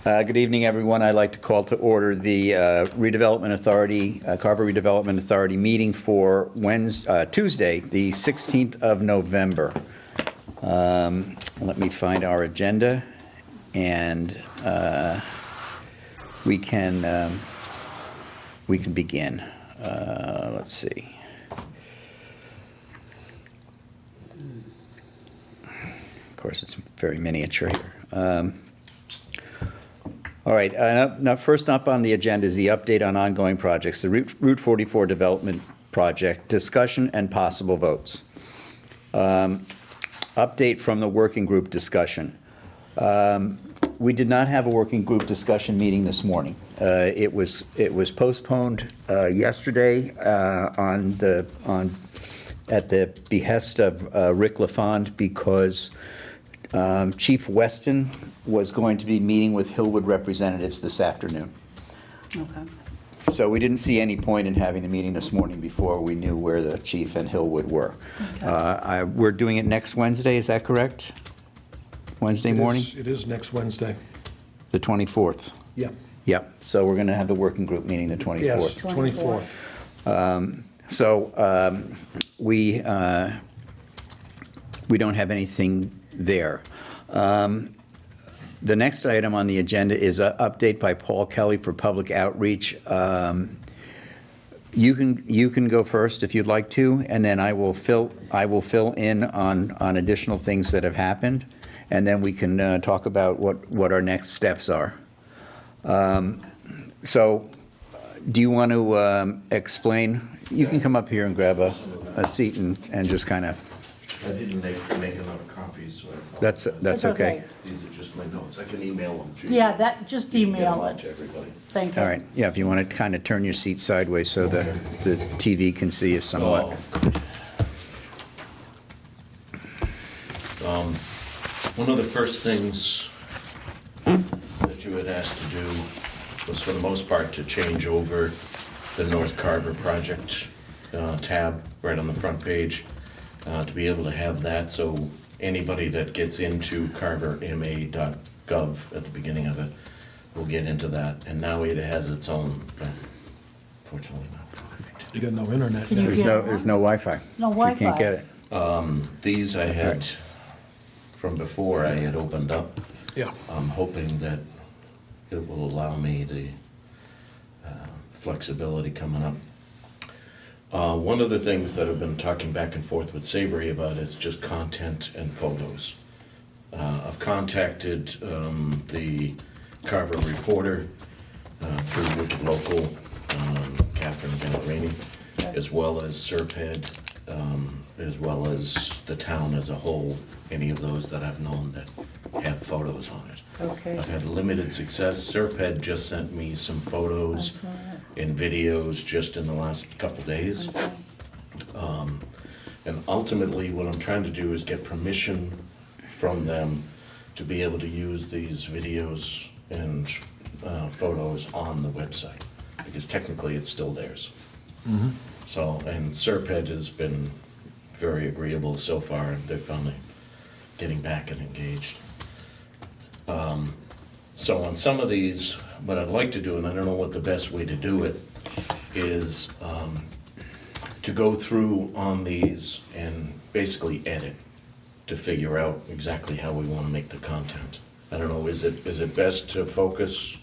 Good evening, everyone. I'd like to call to order the Redevelopment Authority, Carver Redevelopment Authority meeting for Tuesday, the 16th of November. Let me find our agenda, and we can begin. Let's see. Of course, it's very miniature here. All right, now first up on the agenda is the update on ongoing projects, the Route 44 development project, discussion and possible votes. Update from the working group discussion. We did not have a working group discussion meeting this morning. It was postponed yesterday at the behest of Rick LaFond because Chief Weston was going to be meeting with Hillwood representatives this afternoon. Okay. So we didn't see any point in having the meeting this morning before we knew where the chief and Hillwood were. Okay. We're doing it next Wednesday, is that correct? Wednesday morning? It is next Wednesday. The 24th? Yeah. Yeah, so we're going to have the working group meeting the 24th. Yes, 24th. We don't have anything there. The next item on the agenda is an update by Paul Kelly for public outreach. You can go first if you'd like to, and then I will fill in on additional things that have happened, and then we can talk about what our next steps are. So, do you want to explain? You can come up here and grab a seat and just kind of. I didn't make enough copies, so I That's okay. These are just my notes. I can email them to you. Yeah, just email Get them it. to everybody. Thank you. All right. Yeah, if you want to kind of turn your seat sideways so the TV can see you somewhat. One of the first things that you had asked to do was, for the most part, to change over the North Carver project tab right on the front page, to be able to have that so anybody that gets into carverma.gov at the beginning of it will get into that. And now it has its own, fortunately not perfect. You got no internet. Can you now. There's no Wi-Fi. No So you can't Wi-Fi. get it. These I had, from before I had opened up. Yeah. I'm hoping that it will allow me the flexibility coming up. One of the things that I've been talking back and forth with Savory about is just content and photos. I've contacted the Carver reporter through Wicked Local, Catherine Gallerini, as well as Serped, as well as the town as a whole, any of those that I've known that have photos on it. Okay. I've had limited success. Serped just sent me some photos and videos just in the last couple days. Okay. And ultimately, what I'm trying to do is get permission from them to be able to use these videos and photos on the website, because technically it's still theirs. Mm-hmm. So, and Serped has been very agreeable so far. They're finally getting back and engaged. So on some of these, what I'd like to do, and I don't know what the best way to do it, is to go through on these and basically edit to figure out exactly how we want to make the content. I don't know, is it best to focus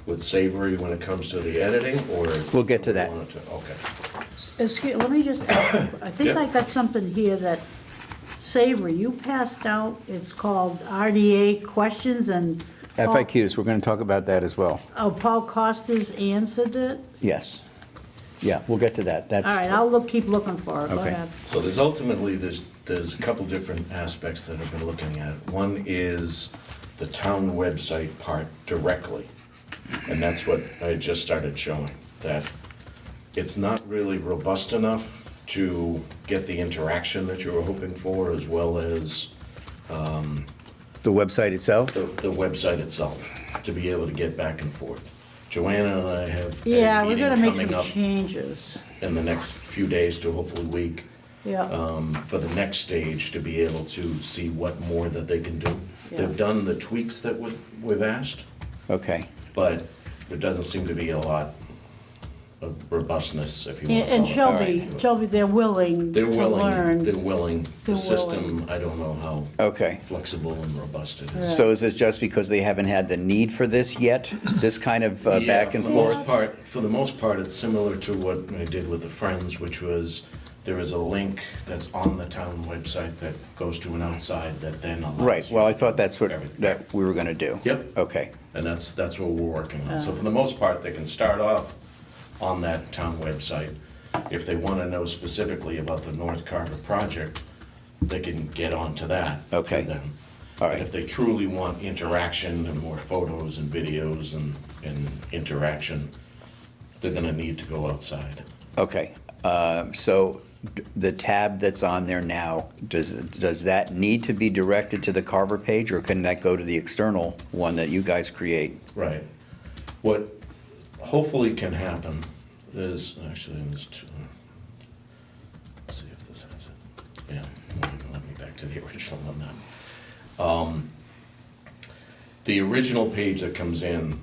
with Savory when it comes to the editing, or? We'll get to that. Okay. Excuse, let me just ask, I think Yeah. I got something here that Savory, you passed out, it's called RDA questions and. FIQs, we're going to talk about that as well. Oh, Paul Costas answered it? Yes. Yeah, we'll get to that. That's. All right, I'll keep looking for it, go Okay. ahead. So there's ultimately, there's a couple different aspects that I've been looking at. One is the town website part directly. And that's what I just started showing, that it's not really robust enough to get the interaction that you were hoping for, as well as The website itself? the website itself, to be able to get back and forth. Joanna and I have Yeah, a we're meeting gonna make coming some up changes. in the next few days to hopefully week, Yeah, for the next stage, to be able to see what more that they can do. Yeah. They've done the tweaks that we've asked, Okay, but there doesn't seem to be a lot of robustness, if you want to And call it. Shelby, they're willing They're to willing, learn. they're willing. The They're system, I don't know how okay. flexible and robust it is. So is this just because they haven't had the need for this yet? This kind of Yeah, back and for the most forth? part- For the most part, it's similar to what I did with the Friends, which was, there is a link that's on the town website that goes to an outside that then allows. Right, you well, I to thought that's what, everything. that we were gonna do. Yep. Okay, And that's what we're working on. So for the most part, they can start off on that town website. If they want to know specifically about the North Carver project, they can get onto that. through Okay. them. All But right. if they truly want interaction and more photos and videos and interaction, they're gonna need to go outside. okay. So the tab that's on there now, does that need to be directed to the Carver page, or can that go to the external one that you guys create? Right. What hopefully can happen is, actually, there's two. Let's see if this has it. Yeah, let me back to the original on that. The original page that comes in,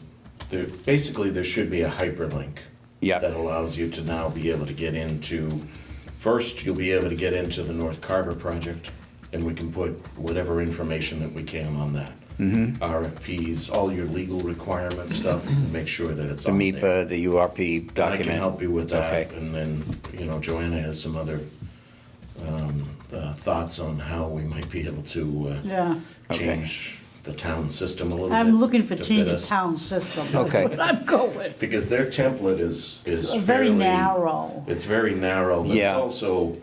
basically, there should be a hyperlink. Yeah. That allows you to now be able to get into, first, you'll be able to get into the North Carver project, and we can put whatever information that we can on that. Mm-hmm. RFPs, all your legal requirement stuff, make sure that it's The on there. MEPA, the URP And I document? can help you with that, Okay. and then, Joanna has some other thoughts on how we might be able to Yeah. change the town system a little bit. I'm looking for to fit changing us. town system. Okay. That's what I'm going. Because their template is It's very fairly- narrow. It's very narrow, but it's Yeah. also,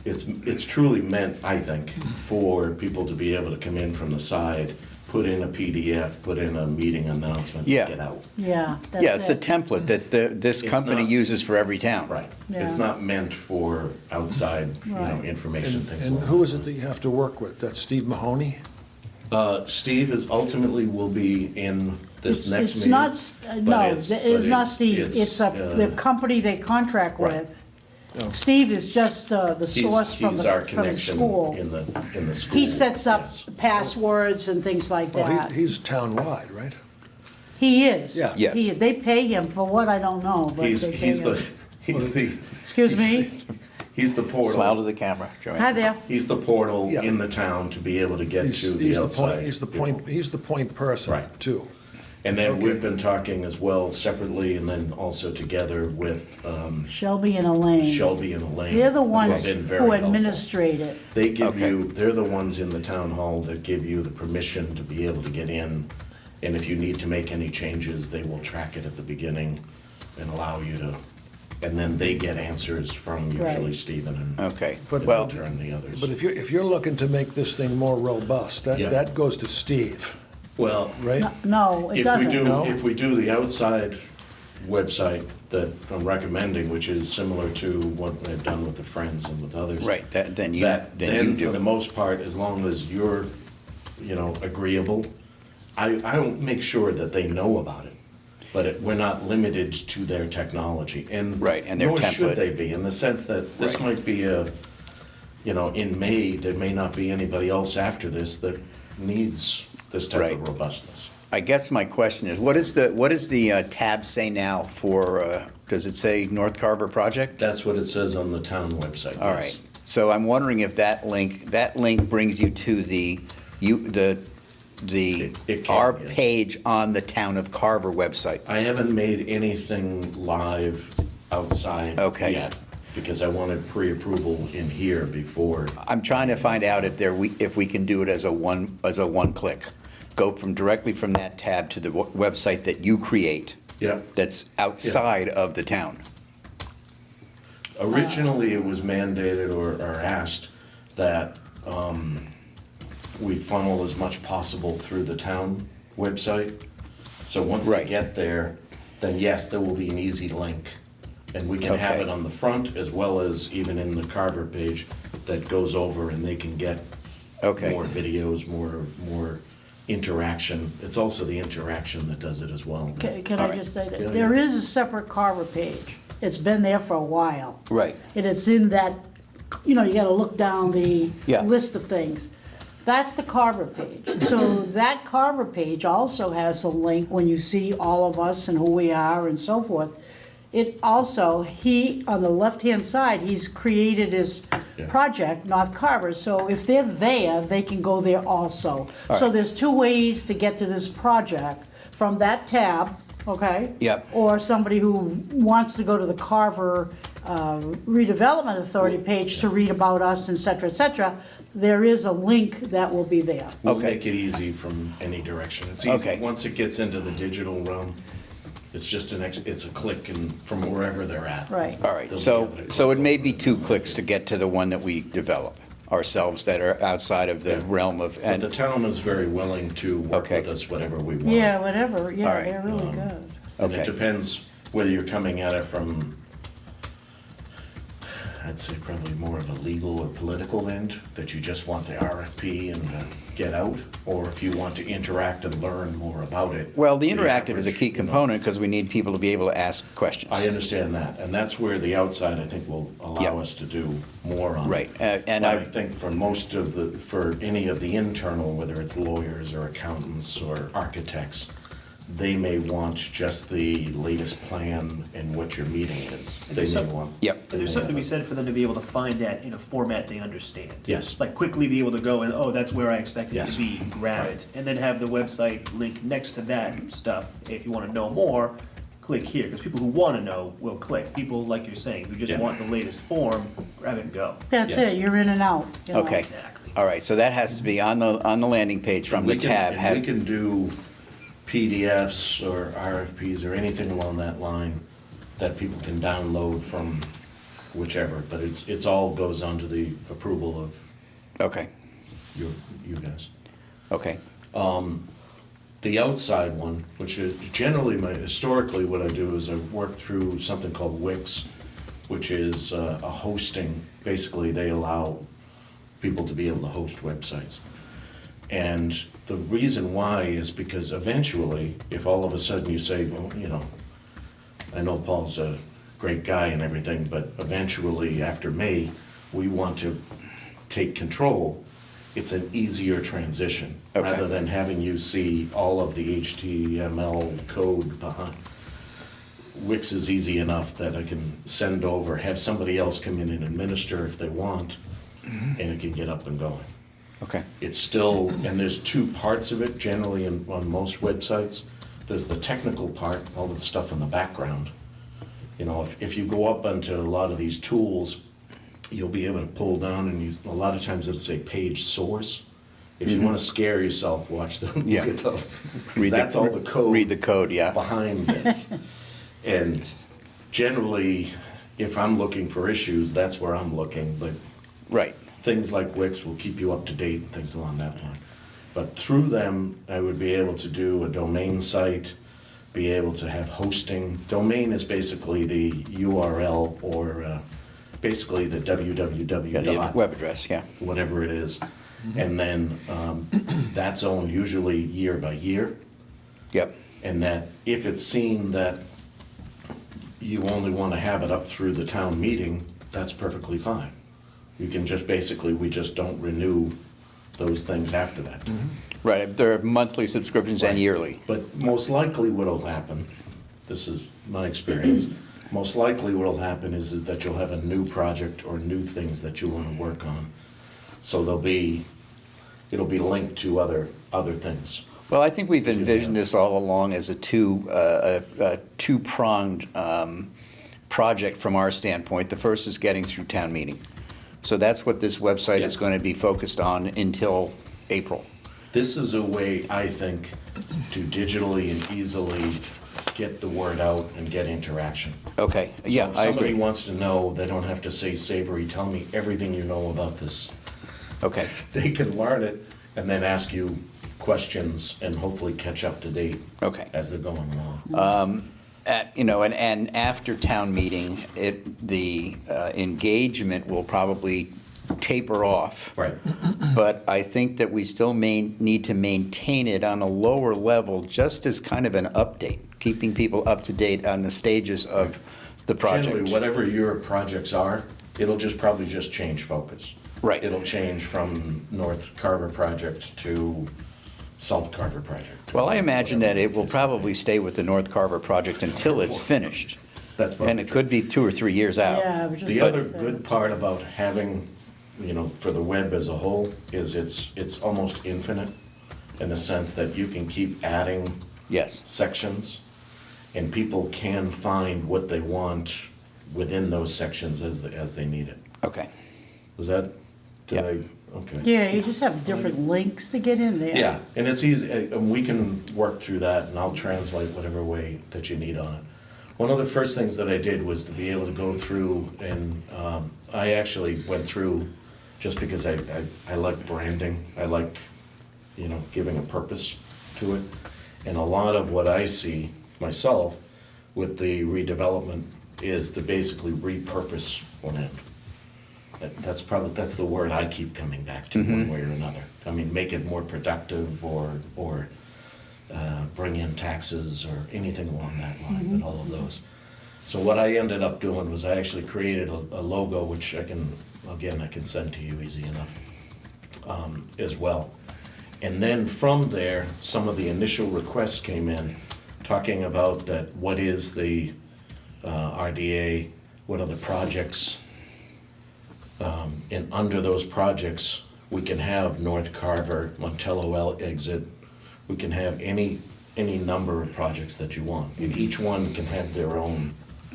it's truly meant, I think, for people to be able to come in from the side, put in a PDF, put in a meeting announcement, Yeah. get out. Yeah, that's Yeah, it's a it. template that this It's company not- uses for every town. Right. It's Yeah. not meant for outside, Right. information, things And like that. who is it that you have to work with? That's Steve Mahoney? Steve is ultimately will be in this next It's meeting. not, but no, it's- it's but not Steve. It's the company they contract Right. with. Steve is just the source from He's our the connection school. in the school. He sets up yes. passwords and things like Well, that. he's town-wide, right? He is. Yeah. Yes. They pay him for what, I don't know, but He's, they pay he's him. the, Excuse me? he's the Smile to portal. the camera, Hi Joanne. there. He's the portal Yeah. in the town to be able to get He's to the he's the outside. point, he's the people. point, he's the point person, Right. too. And then Okay. we've been talking as well separately and then also together with Shelby and Elaine. Shelby and Elaine. They're the who have ones been very who helpful. administrate it. They give Okay. you, they're the ones in the town hall that give you the permission to be able to get in. And if you need to make any changes, they will track it at the beginning and allow you to, and then they get answers from usually Right. Stephen and Okay, But- well, and the others. But if you're looking to make this thing more robust, Yeah. that goes to Steve, Well, right? No, it if we doesn't. No? if we do the outside website that I'm recommending, which is similar to what I've done with the Friends and with others. right, then you That, then do for the it. most part, as long as you're, agreeable, I don't make sure that they know about it. But we're not limited to their technology, and. Right, and their Nor template. should they be, in the sense that this Right. might be in May, there may not be anybody else after this that needs this type Right. of robustness. I guess my question is, what does the tab say now for, does it say North Carver project? That's what it says on the town website. All yes. right, so I'm wondering if that link brings you to It can, our yes. page on the Town of Carver website. I haven't made anything live outside Okay. yet, because I wanted pre-approval in here before. I'm trying to find out if we can do it as a one click. Go directly from that tab to the website that you create, Yeah. that's outside of the town. Originally, it was mandated or asked that we funnel as much possible through the town website. So once they Right. get there, then yes, there will be an easy link. And we can have Okay. it on the front as well as even in the Carver page that goes over and they can get Okay. more videos, more interaction. It's also the interaction that does it as well. Can All I right. just say Yeah, that yeah. there is a separate Carver page. It's been there for a while. Right. And it's in that, you gotta look down the Yeah. list of things. That's the Carver page. So that Carver page also has a link when you see all of us and who we are and so forth. It also, on the left-hand side, he's created his Yeah. project, North Carver. So if they're there, they can go there also. All So right. there's two ways to get to this project, from that tab, okay? Yep. Or somebody who wants to go to the Carver Redevelopment Authority page to read about us, et cetera, there is a link that will be there. We'll Okay. make it easy from any direction. It's Okay. easy, once it gets into the digital realm, it's just it's a click and from wherever they're at. Right. All right, They'll be so, able to so click it may over be and- 2 clicks to get to the one that we develop ourselves that are outside of the Yeah. realm of, But the and, town is very willing to work Okay. with us whatever we want. Yeah, whatever, yeah, All right. they're really good. And Okay. it depends whether you're coming at it from, I'd say probably more of a legal or political end, that you just want the RFP and get out, or if you want to interact and learn more about it. well, the the interactive is a average, key you know. component because we need people to be able to ask questions. I understand that, and that's where the outside, I think, will Yeah. allow us to do more on. Right, and But I I, think for most of the, for any of the internal, whether it's lawyers or accountants or architects, they may want just the latest plan and what your meeting is. They may want. Yep. But there's something to be said for them to be able to find that in a format they understand. Yes. Like quickly be able to go and, oh, that's where I expect it Yes. to be, grab it, and then have the website link next to that stuff. If you want to know more, click here, because people who want to know will click. People, like you're saying, who just Yeah. want the latest form, grab it and go. That's Yes. it, you're in and out. you know. okay. Exactly. All right, so that has to be on the landing page from the We can- tab. and we can do PDFs or RFPs or anything along that line that people can download from whichever, but it's all goes onto the approval of Okay, you guys. okay, The outside one, which is generally historically what I do is I work through something called Wix, which is a hosting. Basically, they allow people to be able to host websites. And the reason why is because eventually, if all of a sudden you say, well, you know, I know Paul's a great guy and everything, but eventually after May, we want to take control, it's an easier transition. Okay. Rather than having you see all of the HTML code behind. Wix is easy enough that I can send over, have somebody else come in and administer if they want, and it can get up and going. okay, It's still, and there's 2 parts of it generally on most websites. There's the technical part, all of the stuff in the background. You know, if you go up onto a lot of these tools, you'll be able to pull down and use, a lot of times it'll say page source. If you want to scare yourself, watch them, Yeah. look at those. 'Cause Read the- that's all the code. read the code, yeah. Behind this. And generally, if I'm looking for issues, that's where I'm looking, but right, things like Wix will keep you up to date, things along that line. But through them, I would be able to do a domain site, be able to have hosting. Domain is basically the URL or basically the www yeah, the dot web address, yeah, whatever it is. And then that's owned usually year by year. yep, And that if it's seen that you only want to have it up through the town meeting, that's perfectly fine. You can just basically, we just don't renew those things after that. right, there are monthly subscriptions and Right. yearly, But most likely what'll happen, this is my experience, most likely what'll happen is that you'll have a new project or new things that you want to work on. So it'll be linked to other things. Well, I think we've envisioned this all along as a two-pronged project from our standpoint. The first is getting through town meeting. So that's what this website is Yeah. going to be focused on until April. This is a way, I think, to digitally and easily get the word out and get interaction. Okay, yeah, So if I somebody agree. wants to know, they don't have to say, Savory, tell me everything you know about this. Okay, They can learn it and then ask you questions and hopefully catch up to date okay. as they're going along. And after town meeting, the engagement will probably taper off. Right. But I think that we still need to maintain it on a lower level, just as kind of an update, keeping people up to date on the stages of the project. Generally, whatever your projects are, it'll probably just change focus. Right. It'll change from North Carver project to South Carver project. Well, I imagine that it will probably stay with the North Carver project until it's finished. That's probably And it could be 2 or 3 years out. Yeah, I was just The gonna other say. good part about having, for the web as a whole, is it's almost infinite in the sense that you can keep adding Yes. sections, and people can find what they want within those sections as they need it. Okay. Was that, did Yeah. I, okay. Yeah, you just have different links to get in there. Yeah, and it's easy, and we can work through that, and I'll translate whatever way that you need on it. One of the first things that I did was to be able to go through, and I actually went through, just because I like branding, I like, giving a purpose to it. And a lot of what I see myself with the redevelopment is to basically repurpose land. That's the word I keep coming back to one way or another. I mean, make it more productive or bring in taxes or anything along that line, but all of those. So what I ended up doing was I actually created a logo, which I can send to you easy enough as well. And then from there, some of the initial requests came in, talking about that, what is the RDA, what are the projects, and under those projects, we can have North Carver, Montello L exit, we can have any number of projects that you want. And each one can have their own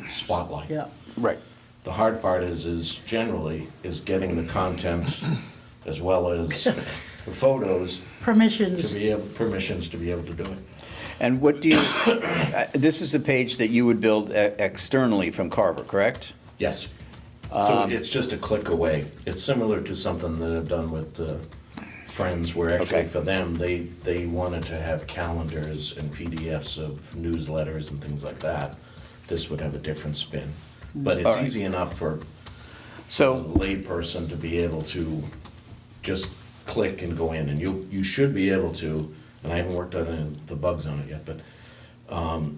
spotlight. Yeah. Right. The hard part is generally getting the content as well as the photos Permissions. permissions to be able to do it. And what do you, this is a page that you would build externally from Carver, correct? Yes. So it's just a click away. It's similar to something that I've done with Friends, where actually Okay. for them, they wanted to have calendars and PDFs of newsletters and things like that. This would have a different spin. But it's All right. easy enough for a So, layperson to be able to just click and go in, and you should be able to, and I haven't worked on the bugs on it yet, but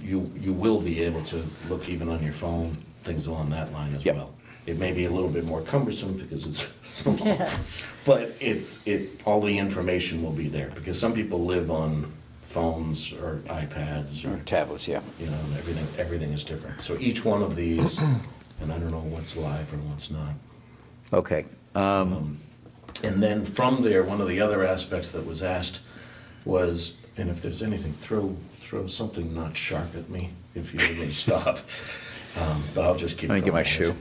you will be able to look even on your phone, things along that line as Yep. well. It may be a little bit more cumbersome because it's small, Yeah. but all the information will be there, because some people live on phones or iPads or, tablets, yeah. everything is different. So each one of these, and I don't know what's live or what's not. Okay. And then from there, one of the other aspects that was asked was, and if there's anything, throw something not sharp at me if you're going to stop. But I'll just keep Let me get going. my shoe.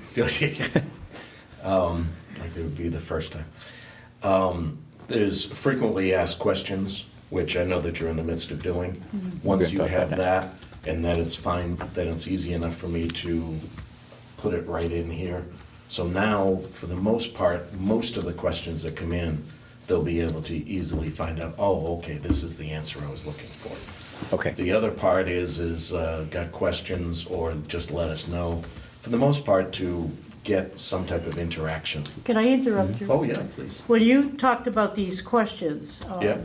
Like it would be the first time. There's frequently asked questions, which I know that you're in the midst of doing. Once We're you gonna talk have about that, and that it's fine, then it's easy enough for me to put it right in here. So now, for the most part, most of the questions that come in, they'll be able to easily find out, oh, okay, this is the answer I was looking for. Okay. The other part is got questions, or just let us know, for the most part, to get some type of interaction. Can I interrupt you? Oh, yeah, please. When you talked about these questions, Yeah.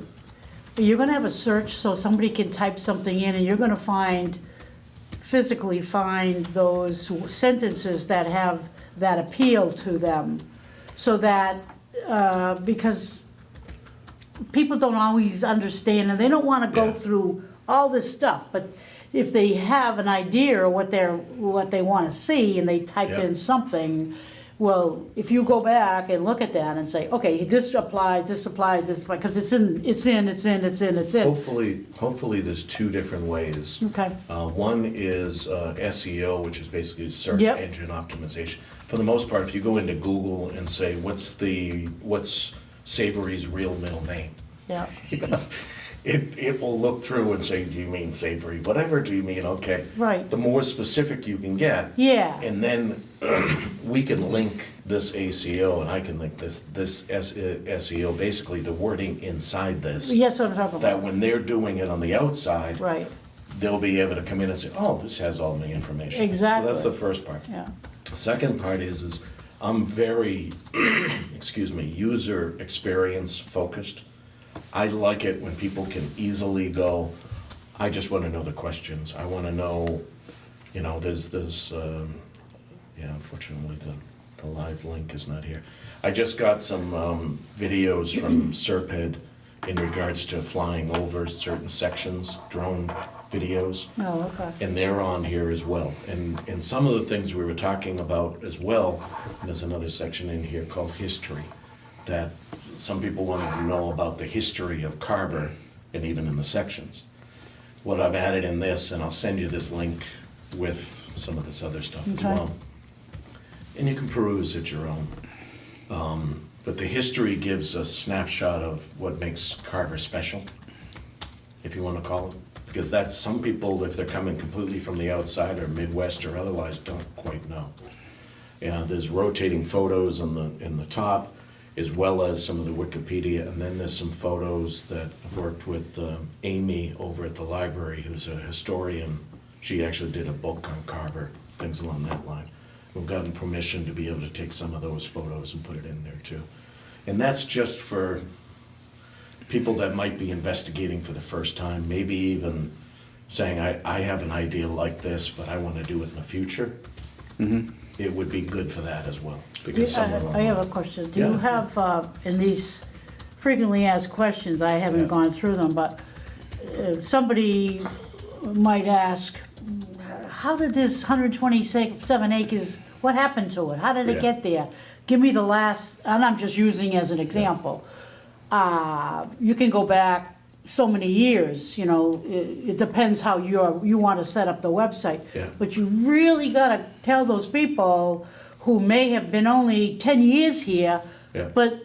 you're gonna have a search so somebody can type something in and you're gonna physically find those sentences that appeal to them. So that, because people don't always understand and they don't wanna go Yeah. through all this stuff, but if they have an idea of what they wanna see and they type Yeah. in something, well, if you go back and look at that and say, okay, this applies, because it's in. Hopefully there's two different ways. Okay, One is SEO, which is basically search Yep. engine optimization. For the most part, if you go into Google and say, what's Savory's real middle name? yeah, It will look through and say, do you mean Savory? Whatever do you mean, okay. Right. The more specific you can get. Yeah. And then we can link this ACO, and I can link this SEO, basically the wording inside this. yes, what I'm talking That about, when they're doing it on the outside, right, they'll be able to come in and say, oh, this has all the information. Exactly. So that's the first part. yeah, Second part is I'm very, user experience focused. I like it when people can easily go, I just want to know the questions. I want to know, there's unfortunately, The live link is not here. I just got some videos from Serped in regards to flying over certain sections, drone videos. Oh, okay. And they're on here as well. And some of the things we were talking about as well, and there's another section in here called history, that some people wanted to know about the history of Carver and even in the sections. What I've added in this, and I'll send you this link with some of this other stuff as Okay. well. And you can peruse at your own. But the history gives a snapshot of what makes Carver special, if you want to call it. Because that's, some people, if they're coming completely from the outside or Midwest or otherwise, don't quite know. Yeah, there's rotating photos in the top, as well as some of the Wikipedia, and then there's some photos that I've worked with Amy over at the library, who's a historian. She actually did a book on Carver, things along that line. We've gotten permission to be able to take some of those photos and put it in there too. And that's just for people that might be investigating for the first time, maybe even saying, I have an idea like this, but I want to do it in the future. It would be good for that as well. Because someone I have a question. Do you Yeah. have, in these frequently asked questions, I haven't Yeah. gone through them, but somebody might ask, how did this 127 acres, what happened to it? How did it Yeah. get there? Give me the last, and I'm just using as an example. You can go back so many years, you know, it depends how you want to set up the website. Yeah. But you really gotta tell those people who may have been only 10 years here, Yeah. but,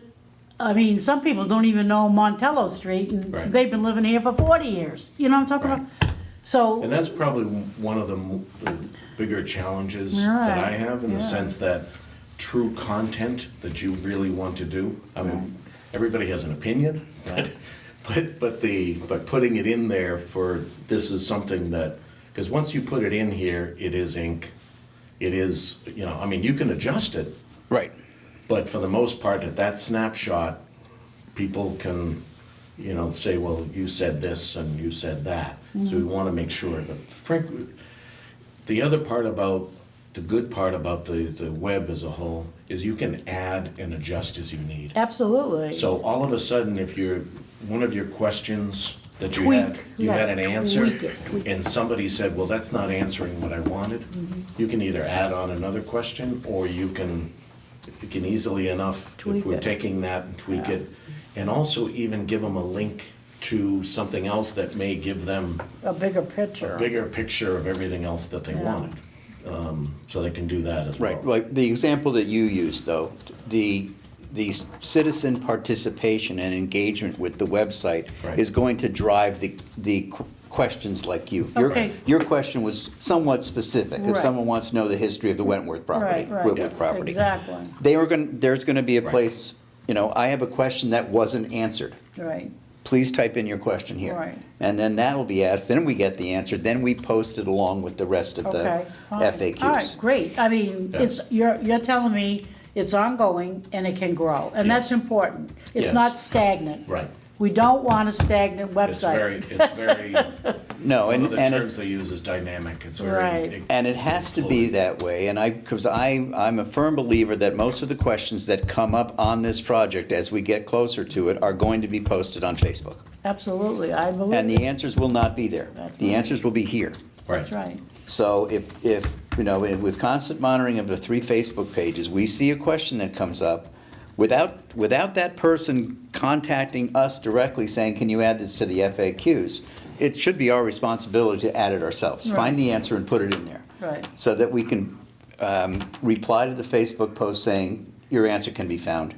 I mean, some people don't even know Montello Street, and Right. they've been living here for 40 years, you know what I'm talking Right. about? So, And that's probably one of the bigger challenges that I Right, have, in the yeah. sense that true content that you really want to do. I mean, everybody has an opinion, but putting it in there for, this is something that, because once you put it in here, it is ink. It is, you know, I mean, you can adjust it, Right. but for the most part, at that snapshot, people can, you know, say, well, you said this and you said that. So we want to make sure, but frankly, the other part about, the good part about the web as a whole is you can add and adjust as you need. absolutely. So all of a sudden, if one of your questions that you Tweak, had, you had an yeah, answer, tweak it. and somebody said, well, that's not answering what I wanted, you can either add on another question, or you can easily enough, if Tweak we're it. taking that and tweak it, and also even give them a link to something else that may give them A bigger picture. a bigger picture of everything else that they Yeah. wanted. So they can do that as well. Right, like the example that you used, though, the citizen participation and engagement with the website Right. is going to drive the questions like you. Okay. Your question was somewhat specific. If Right. someone wants to know the history of the Wentworth property, Right, right. Whitworth property. Exactly, There's gonna be a place, you know, I have a question that wasn't answered. right. Please type in your question here. Right. And then that'll be asked, then we get the answer, then we post it along with the rest of the Okay. fine. FAQs. All right, great. I mean, Yeah. you're telling me it's ongoing and it can grow, and that's important. It's Yes. not stagnant. Right. We don't want a stagnant It's very, website. No, one of the and it- terms they use is dynamic. It's Right. very. And it has to be that way, and because I'm a firm believer that most of the questions that come up on this project as we get closer to it are going to be posted on Facebook. Absolutely, I And believe, the answers will not be there. That's The right. answers will be here. that's right. So if, you know, with constant monitoring of the 3 Facebook pages, we see a question that comes up, without that person contacting us directly saying, can you add this to the FAQs? It should be our responsibility to add it ourselves. Right. Find the answer and put it in there. Right. So that we can reply to the Facebook post saying, your answer can be found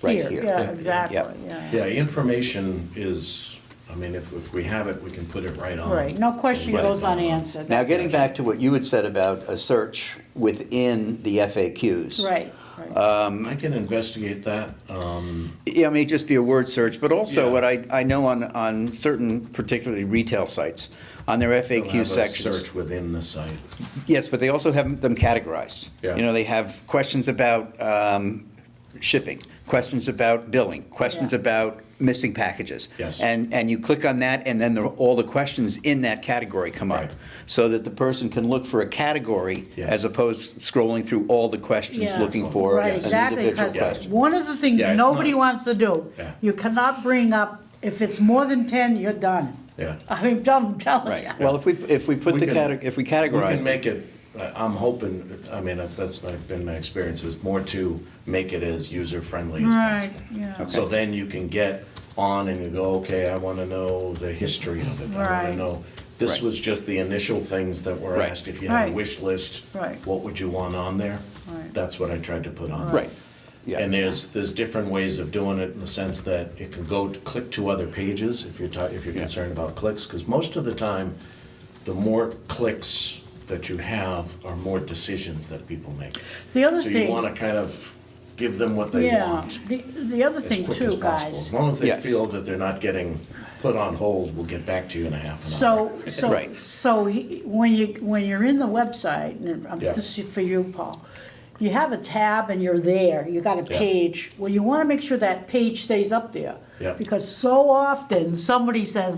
right here. Yeah, exactly, Yep. yeah. Yeah, information is, I mean, if we have it, we can put it right on. Right, no question Right. goes unanswered. Now, that's getting for back to what you had said about a search within the FAQs. sure. Right, right. I can investigate that. Yeah, it may just be a word search, but also Yeah. what I know on certain particularly retail sites, on their They'll FAQ have a sections. Search within the site. Yes, but they also have them categorized. Yeah. You know, they have questions about shipping, questions about billing, questions Yeah. about missing packages. Yes. And you click on that, and then all the questions in that category come up. Right. So that the person can look for a category Yes. as opposed to scrolling through all the questions, Yeah. looking for Right, an exactly, individual because question. one of the things Yeah, it's nobody not- wants to do, Yeah. you cannot bring up, if it's more than 10, you're done. Yeah. I mean, I'm telling Right, you. well, if we put We the can- if we We categorize. can make it, I'm hoping, I mean, been my experience, is more to make it as user-friendly as Right, possible. yeah. So then you can get on and you go, okay, I want to know the history of it. I want Right. to know, this Right. was just the initial things that were Right. asked. If you had a Right. wish list, Right. what would you want on there? Right. That's what I tried to put on. Right, yeah. And there's different ways of doing it in the sense that it can go to click to other pages if you're concerned about clicks, because most of the time, the more clicks that you have are more decisions that people make. It's the other So you thing, want to kind of give them what they yeah, want the other as thing quick as too, possible. guys. As long as they Yes. feel that they're not getting put on hold, we'll get back to you in a half an hour. Right. So when you're in the website, and Yeah. this is for you, Paul, you have a tab and you're there, you got a Yeah. page, well, you wanna make sure that page stays up there. Yeah. Because so often, somebody says,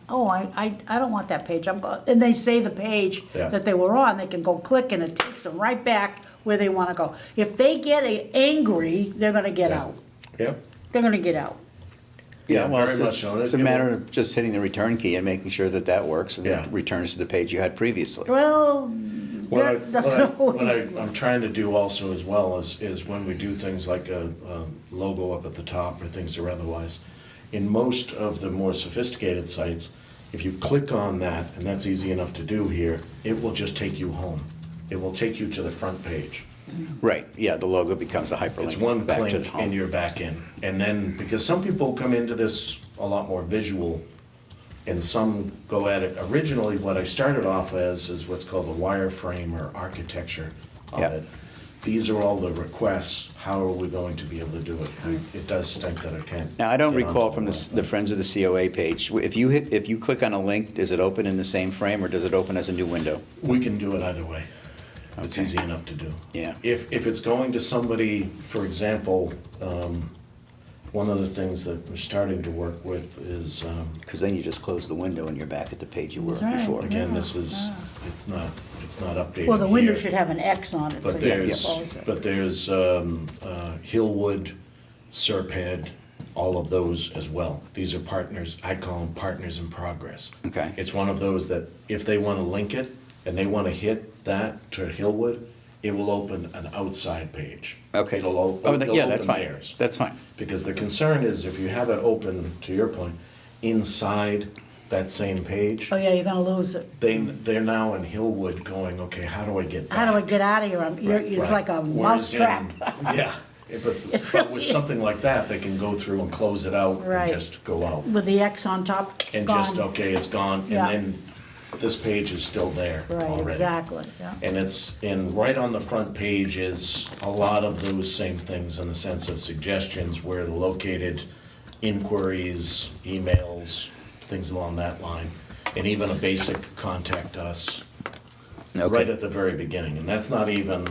I don't want that page, and they say the page Yeah. that they were on, they can go click and it takes them right back where they wanna go. If they get angry, they're gonna get Yeah. out, Yep. they're gonna get out. Yeah, well, very it's a- much so. It's a matter of just hitting the return key and making sure that that works and Yeah. it returns to the page you had previously. Well, that's What I'm trying to do also as well is when we do things like a logo up at the top or things or otherwise, in most of the more sophisticated sites, if you click on that, and that's easy enough to do here, it will just take you home. It will take you to the front page. Right, yeah, the logo becomes a hyperlink. It's one back to the click home. and you're back in. And then, because some people come into this a lot more visual, and some go at it, originally, what I started off as is what's called a wireframe or architecture of Yep. it. These are all the requests, how are we going to be able to do it? It does stink that I can't. Now, I don't get recall onto from website. the Friends of the COA page, if you click on a link, does it open in the same frame or does it open as a new window? We can do it either way. It's Okay. easy enough to do. Yeah. If it's going to somebody, for example, one of the things that we're starting to work with is, Because then you just close the window and you're back at the page you were That's right. before. again, this is, it's not updated Well, the window here. should have an X on it, so But you can there's, close it. but there's Hillwood, Serped, all of those as well. These are partners, I call them partners in progress. Okay. It's one of those that if they want to link it and they want to hit that to Hillwood, it will open an outside page. Okay. It'll Yeah, that's open fine. theirs. That's fine. Because the concern is if you have it open, to your point, inside that same page, Oh, yeah, you're gonna lose it. they're now in Hillwood going, okay, how do I get back? How do I get out of here? It's Right. like a Whereas in- mousetrap. Yeah, but really with is. something like that, they can go through and close it out and Right. just go out. With the X on top, And gone. just, okay, it's gone, and Yeah. then this page is still there Right, already. exactly, yeah. And right on the front page is a lot of those same things in the sense of suggestions, where they're located, inquiries, emails, things along that line, and even a basic contact us right Okay, at the very beginning. And that's not even,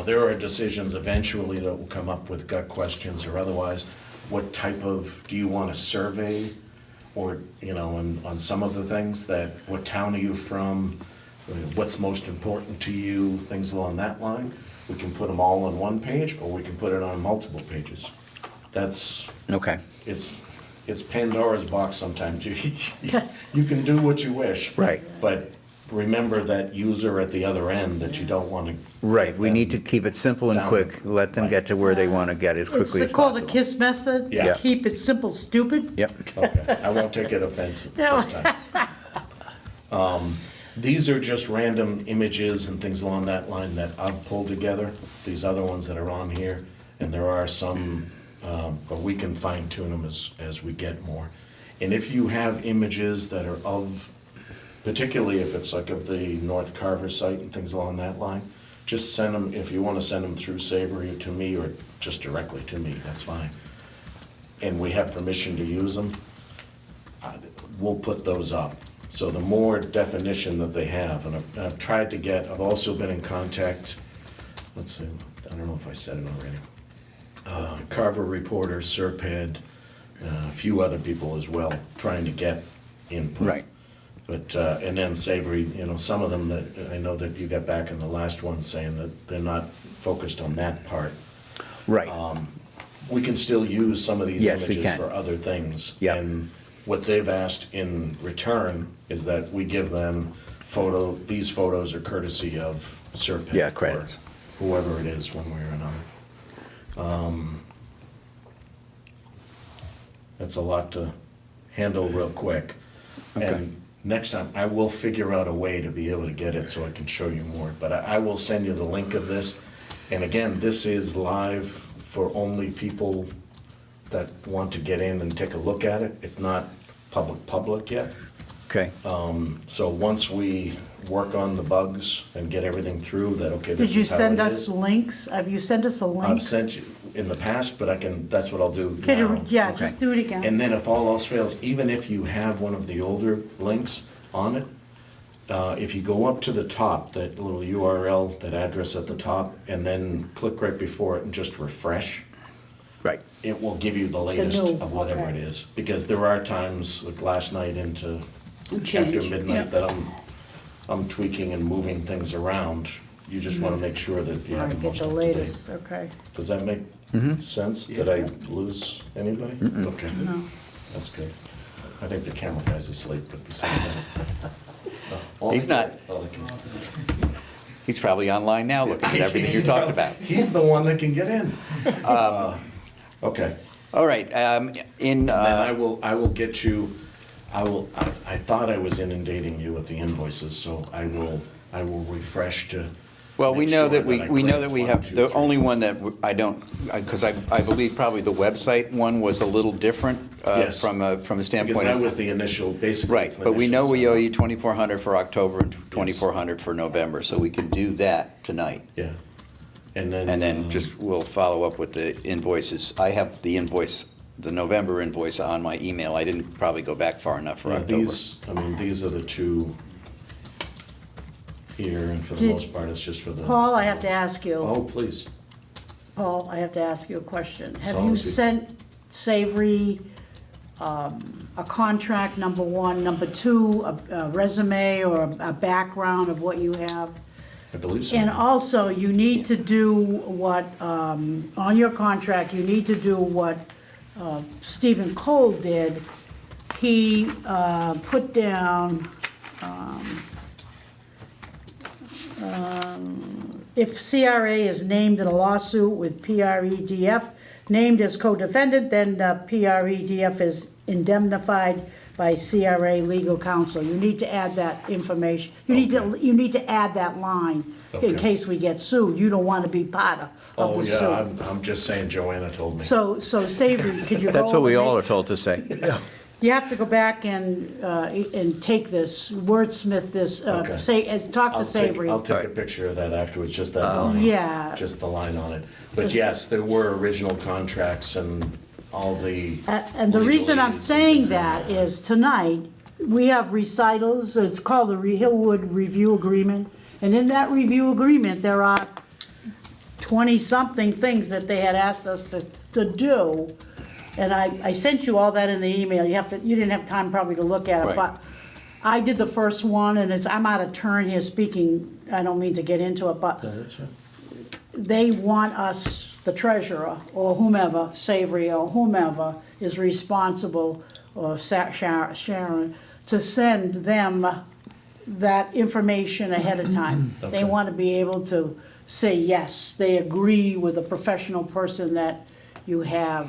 there are decisions eventually that will come up with gut questions or otherwise. What type of, do you want a survey? Or, on some of the things that, what town are you from? What's most important to you? Things along that line. We can put them all on one page, or we can put it on multiple pages. That's, okay, it's Pandora's box sometimes. You can do what you wish. Right. But remember that user at the other end that you don't want to. right, we need to keep it simple and Down. quick, let them get to where they want to get as quickly as It's called the possible. KISS method. Yeah. Keep it simple, stupid. Yep, Okay, I won't take it offensive this time. These are just random images and things along that line that I've pulled together, these other ones that are on here, and there are some, but we can fine tune them as we get more. And if you have images that are of, particularly if it's like of the North Carver site and things along that line, just send them, if you want to send them through Savory or to me, or just directly to me, that's fine. And we have permission to use them, we'll put those up. So the more definition that they have, and I've tried to get, I've also been in contact, let's see, I don't know if I said it already. Carver reporter, Serped, a few other people as well, trying to get input. Right. But, and then Savory, some of them that, I know that you got back in the last one saying that they're not focused on that part. Right. We can still use some of these Yes, we images can. for other things. Yeah. And what they've asked in return is that we give them these photos are courtesy of Serpent. Yeah, credits. Or whoever it is, one way or another. That's a lot to handle real quick. Okay. And next time, I will figure out a way to be able to get it so I can show you more. But I will send you the link of this. And again, this is live for only people that want to get in and take a look at it. It's not public yet. Okay. So once we work on the bugs and get everything through, that, okay, this Did you is how send it us is. links? Have you sent us a link? I've sent you in the past, but that's what I'll do Okay, now. yeah, Okay. just do it again. And then if all else fails, even if you have one of the older links on it, if you go up to the top, that little URL, that address at the top, and then click right before it and just refresh, Right. it will give you the latest new, of whatever okay. it is. Because there are times, like last night into Change, after midnight, yeah. that I'm tweaking and moving things around. You just want to make sure that you All have right, the get most the up to date. latest, okay. Does that make sense? Did I lose anybody? Okay, No. that's good. I think the camera guy's asleep, but besides that. all He's I not. can- all I can- He's probably online now looking at everything you He's talked probably- about. He's the one that can get in. Okay, All right, then I will get you, I thought I was inundating you with the invoices, so I will refresh to. well, we make know sure that we know that we clicked have, 1, 2, the 3. only one that I don't, because I believe probably the website one was a little different Yes. from a Because standpoint that of. was the initial, basically. Right, it's the but we know initial we owe setup. you 2,400 for October and 2,400 for November, so we can do that tonight. Yeah, and then. And then just, we'll follow up with the invoices. I have the invoice, the November invoice on my email. I didn't probably go back far enough for Yeah, October. these are the two here, and for the Did- most part, it's just for the. Paul, I have to ask you, Oh, please. Paul, I have to ask you a question. Have long you as we- sent Savory a contract, number one, number two, a resume or a background of what you have? I believe so. And also, you need to do what, on your contract, you need to do what Stephen Cole did. He put down, if CRA is named in a lawsuit with PREDF, named as co-defendant, then PREDF is indemnified by CRA legal counsel. You need to add that information. You need to add that line in Okay. case we get sued. You don't want to be part of Oh, the yeah, suit. I'm just saying Joanna told me. So Savory, could you go? That's what we and all are make- told to say. You have to go back and take this, wordsmith this, Okay. talk to Savory. I'll take a picture of that afterwards, just that line. Yeah. Just the line on it. But yes, there were original contracts and all the. And the reason I'm legalese and saying things that like is tonight, we have recitals, it's called the Hillwood Review Agreement. And in that review agreement, there are 20-something things that they had asked us to do. And I sent you all that in the email. You didn't have time probably to look at it, Right. but I did the first one, and I'm out of turn here speaking, I don't mean to get into it, but That's it. they want us, the treasurer, or whomever, Savory, or whomever is responsible, or Sharon, to send them that information ahead of time. They Okay. want to be able to say, yes, they agree with the professional person that you have,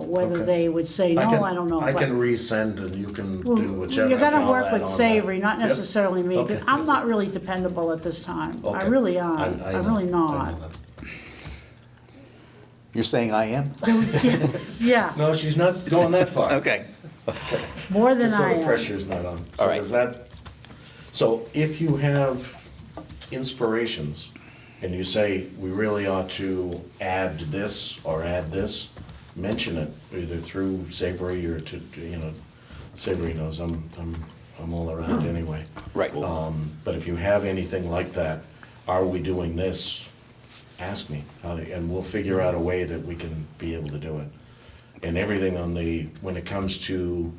whether Okay. they would say, no, I don't know. I but- can resend and you can Well, do whichever. You're gonna I'll work add with on that. Savory, not Yep. necessarily me, 'cause Okay. I'm not really dependable at this time. I Okay. really aren't, I I'm know. really I know not. that. You're saying I am? Yeah, No, she's not going that far. Okay. more than Just so I the am. pressure's not on. So All right. does that, so if you have inspirations and you say, we really ought to add this or add this, mention it either through Savory or Savory knows I'm all around anyway. Right. But if you have anything like that, are we doing this ask me, and we'll figure out a way that we can be able to do it. And everything when it comes to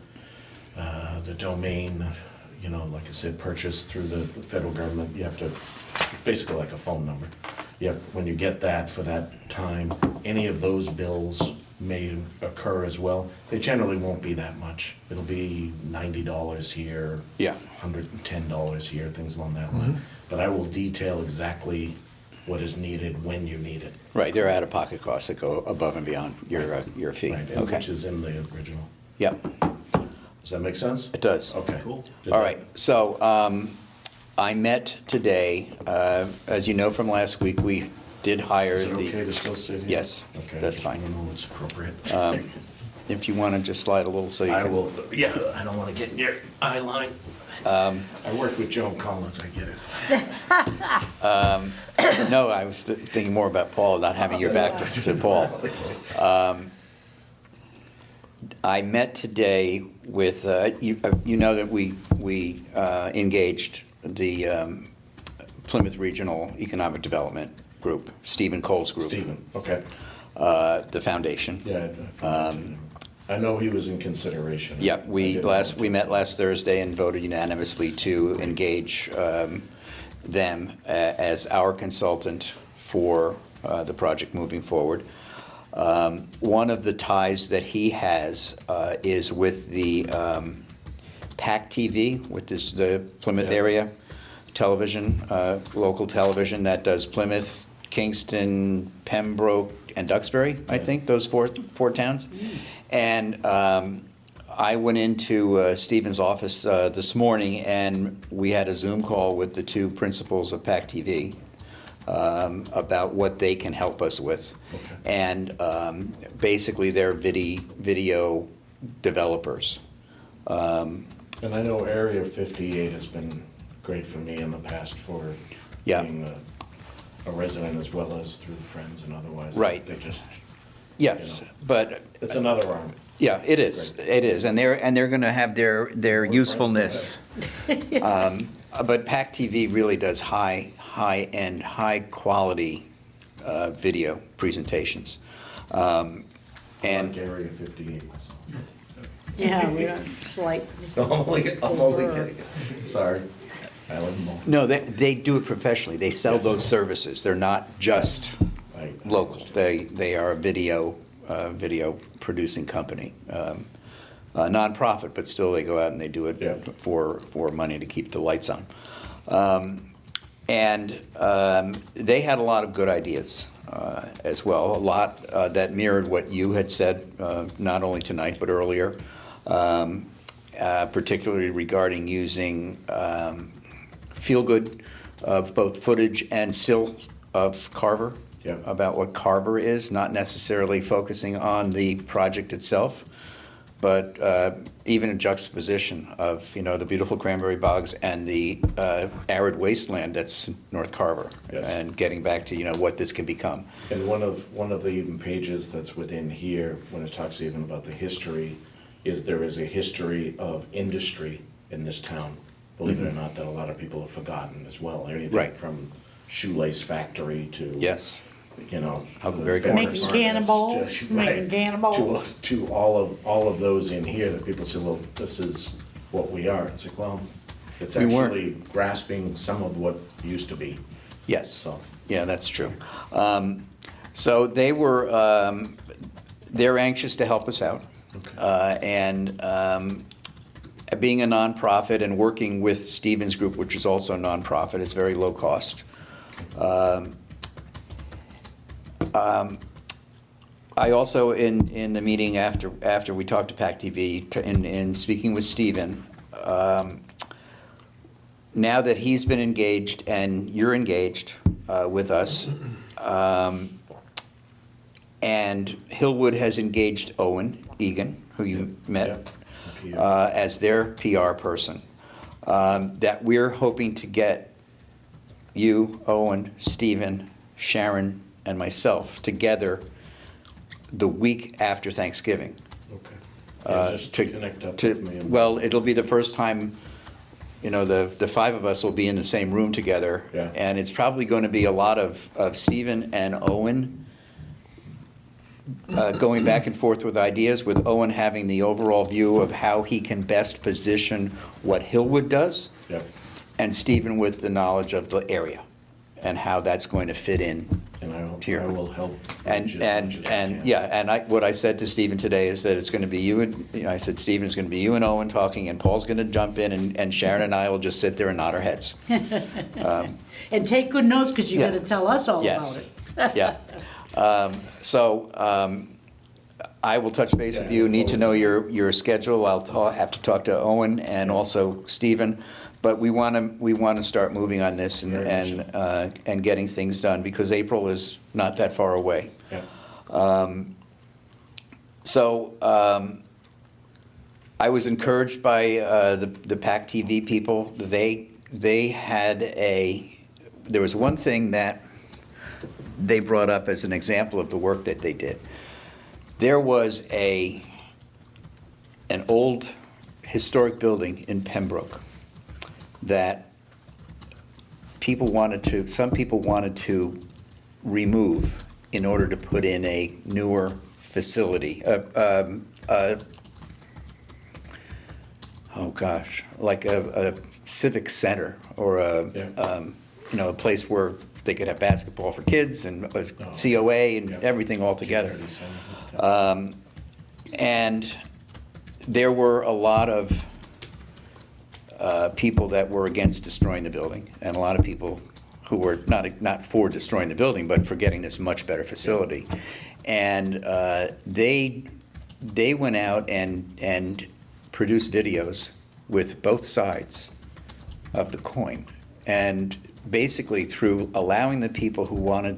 the domain, you know, like I said, purchase through the federal government, you have to, it's basically like a phone number. When you get that for that time, any of those bills may occur as well. They generally won't be that much. It'll be $90 here. Yeah. $110 here, things along that line. But I will detail exactly what is needed when you need it. Right, they're out-of-pocket costs that go above and beyond your fee. Right, and Okay. which is in the original. Yep, Does that make sense? it does. Okay. Cool. Did All that- right, so I met today, as you know from last week, we did hire Is it okay the, to still sit here? Yes, Okay. that's fine. I don't know what's appropriate. if you want to just slide a little so you I can. will, yeah, I don't want to get in your eye line. I work with Joan Collins, I get it. No, I was thinking more about Paul, not having your back to Paul. I met today with, you know that we engaged the Plymouth Regional Economic Development Group, Stephen Cole's group. Stephen, okay. The foundation. Yeah, I know he was in consideration. Yeah, I we didn't- met last Thursday and voted unanimously to engage them as our consultant for the project moving forward. One of the ties that he has is with the PAC TV, with the Plymouth Yeah. area television, local television that does Plymouth, Kingston, Pembroke, and Duxbury, I think, those four towns. And I went into Stephen's office this morning, and we had a Zoom call with the two principals of PAC TV about what they can help us with. Okay. And basically, they're video developers. And I know Area 58 has been great for me in the past for Yeah. being a resident as well as through friends and otherwise. Right. They just, Yes, You know. but it's another arm. yeah, it is. It is, and they're going to have their friends usefulness. But PAC TV really does high-end, high-quality video presentations. And And Area 58 myself. Yeah, we're slight. I'm only kidding. Sorry. I live in Malta. no, they do it professionally. They sell Yes. those services. They're not just I local. understand. They are a video producing company. Nonprofit, but still they go out and they do it Yeah. for money to keep the lights on. And they had a lot of good ideas as well, a lot that mirrored what you had said, not only tonight but earlier, particularly regarding using feel-good, both footage and still of Carver, Yeah. about what Carver is, not necessarily focusing on the project itself, but even a juxtaposition of, the beautiful cranberry bogs and the arid wasteland that's North Carver. Yes. And getting back to, what this can become. And one of the even pages that's within here, when it talks even about the history, is there is a history of industry in this town. Believe it or not, that a lot of people have forgotten as well. Anything Right. from shoelace factory to. Yes. Huckleberry the Corners. Making furnace, cannonballs, to- making right, cannonballs. To all of those in here that people say, well, this is what we are. It's like, well, it's We weren't. actually grasping some of what used to be. Yes. So. Yeah, that's true. So they're anxious to help us out. And being a nonprofit and working with Stevens Group, which is also a nonprofit, it's very low cost. I also, in the meeting after we talked to PAC TV, in speaking with Stephen, now that he's been engaged and you're engaged with us, and Hillwood has engaged Owen Egan, who you met, Yeah. as their PR person, that we're hoping to get you, Owen, Stephen, Sharon, and myself together the week after Thanksgiving. Okay. Yeah, just to connect up to- with me. Well, it'll be the first time the five of us will be in the same room together. Yeah. And it's probably going to be a lot of Stephen and Owen going back and forth with ideas, with Owen having the overall view of how he can best position what Hillwood does, Yep. and Stephen with the knowledge of the area and how that's going to fit in. And I Here. will help. And, Rich as much as I and, can. yeah, and what I said to Stephen today is that it's gonna be you and, I said, Stephen, it's gonna be you and Owen talking, and Paul's gonna jump in, and Sharon and I will just sit there and nod our heads. And take good notes, because you Yeah. gotta tell us all about Yes, it. yeah. I will touch base with you, need to know your schedule, have to talk to Owen and also Stephen, but we wanna start moving on this Very much and getting things done, because April is not that far away. Yeah. So, I was encouraged by the PAC TV people. They had there was one thing that they brought up as an example of the work that they did. There was an old historic building in Pembroke that some people wanted to remove in order to put in a newer facility. Like a civic center, or a place where they could have basketball for kids and a COA and Yeah. everything all together. Community center. And there were a lot of people that were against destroying the building, and a lot of people who were not for destroying the building, but for getting this much better facility. And they went out and produced videos with both sides of the coin. And basically, through allowing the people who wanted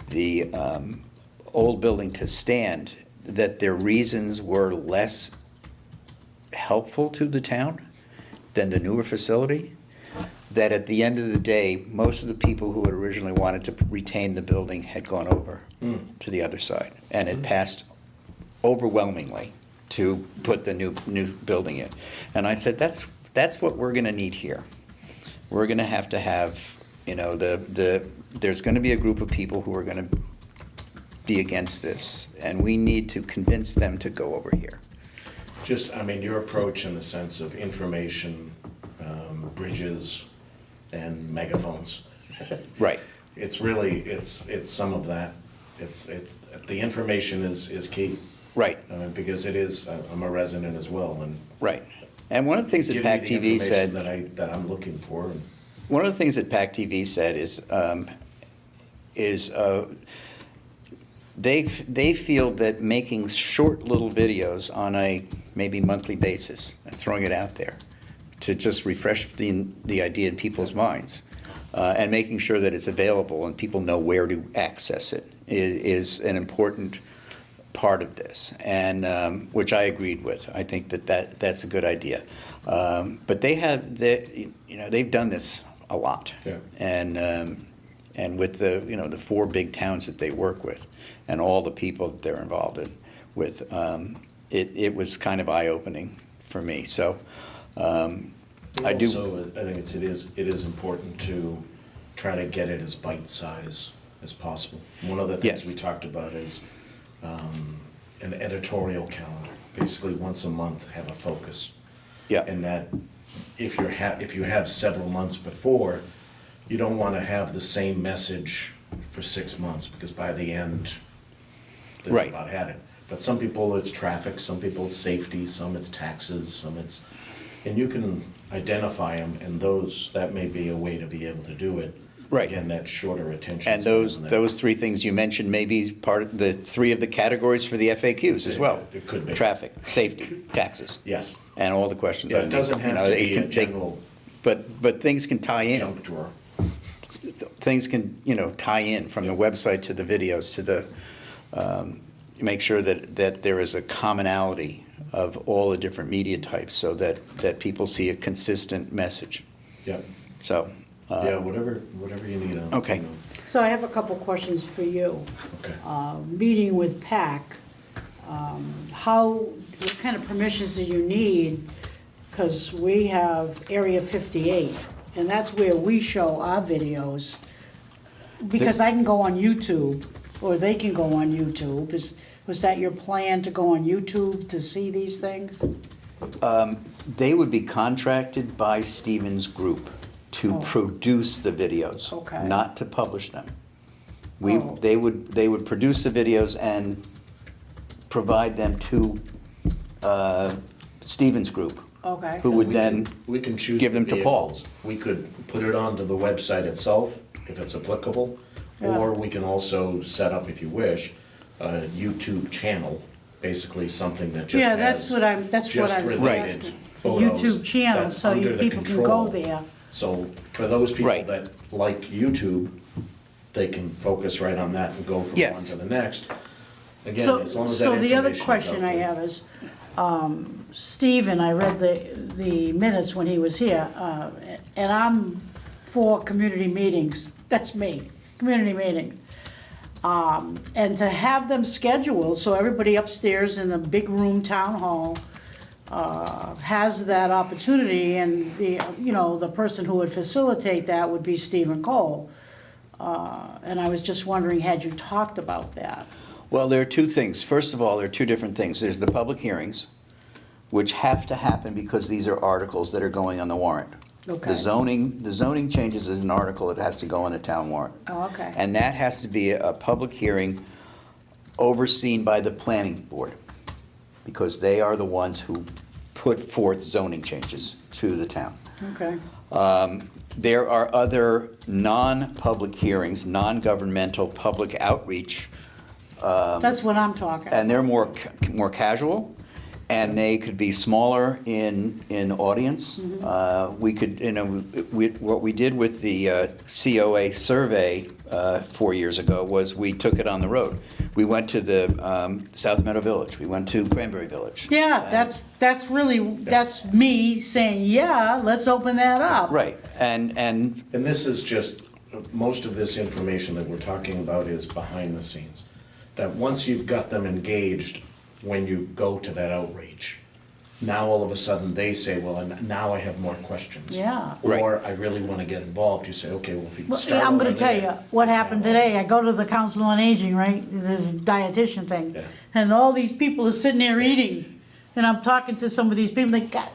the old building to stand, that their reasons were less helpful to the town than the newer facility, that at the end of the day, most of the people who had originally wanted to retain the building had gone over to the other side, and it passed overwhelmingly to put the new building in. And I said, that's what we're gonna need here. We're gonna have, there's gonna be a group of people who are gonna be against this, and we need to convince them to go over here. Your approach in the sense of information, bridges, and megaphones. Right. It's really, it's some of that. The information is key. Right, Because it is, I'm a resident as well, and right. And one of the things that give me PAC the TV information said, that I'm looking for. one of the things that PAC TV said is they feel that making short little videos on a maybe monthly basis, and throwing it out there to just refresh the idea in people's minds, and making sure that it's available and people know where to access it is an important part of this, and which I agreed with. I think that's a good idea. But they've done this a lot, Yeah. and with the four big towns that they work with, and all the people that they're involved with, it was kind of eye-opening for me. So I do. Also, I think it is important to try to get it as bite-size as possible. One of the things Yes. we talked about is an editorial calendar. Basically, once a month, have a focus. Yeah. And that if you have several months before, you don't want to have the same message for 6 months, because by the end, they've Right. about had it. But some people, it's traffic, some people it's safety, some it's taxes, and you can identify them, and that may be a way to be able to do it. Right. Again, that shorter attention. And span. those three things you mentioned may be part of the three of the categories for the FAQs as well. It could be. Traffic, safety, taxes. Yes. And all the questions. Yeah, I it need. doesn't You know, have to it be a can take- general But things can tie in. junk drawer. Things can, tie in from the website to the videos to the, make sure that there is a commonality of all the different media types, so that people see a consistent message. Yeah. So, Yeah, whatever you need on. Okay. So I have a couple questions for you. Okay. Meeting with PAC, what kind of permissions do you need? because we have Area 58, and that's where we show our videos. Because I can go on YouTube, or they can go on YouTube. Was that your plan, to go on YouTube to see these things? They would be contracted by Stevens Group to Oh. produce the videos. Okay. Not to publish them. Oh. They would produce the videos and provide them to Stevens Group, Okay. who would We then, can- We can choose give the them to Paul. vehicles. We could put it onto the website itself, if it's applicable, or Yeah. we can also set up, if you wish, a YouTube channel, basically something that just Yeah, has that's what just I'm related asking. photos. YouTube channel, that's so under the people can control. go there. So for those people Right. that like YouTube, they can focus right on that and go from one Yes. to the next. Again, So, as long as that so the other information's out question I there. have is, Stephen, I read the minutes when he was here, and I'm for community meetings, that's me, community meetings. And to have them scheduled, so everybody upstairs in the big room town hall has that opportunity, and the person who would facilitate that would be Stephen Cole. And I was just wondering, had you talked about that? well, there are two things. First of all, there are two different things. There's the public hearings, which have to happen because these are articles that are going on the warrant. Okay. The zoning changes is an article that has to go on the town warrant. Oh, okay. And that has to be a public hearing overseen by the planning board, because they are the ones who put forth zoning changes to the town. Okay. There are other non-public hearings, non-governmental public outreach, That's what I'm talking. and they're more casual, and they could be smaller in audience. We could, what we did with the COA survey 4 years ago was we took it on the road. We went to the South Meadow Village, we went to Cranberry Village. Yeah, that's me saying, yeah, let's open that up. Right, and And this is just, most of this information that we're talking about is behind the scenes. That once you've got them engaged, when you go to that outreach, now all of a sudden they say, well, and now I have more questions. Yeah. Right. Or I really want to get involved. You say, okay, well, if you Well, start. I'm over gonna tell there, you what happened today. I go to the Council on Aging, right? There's a dietitian thing. Yeah. And all these people are sitting there eating. And I'm talking to some of these people, they got,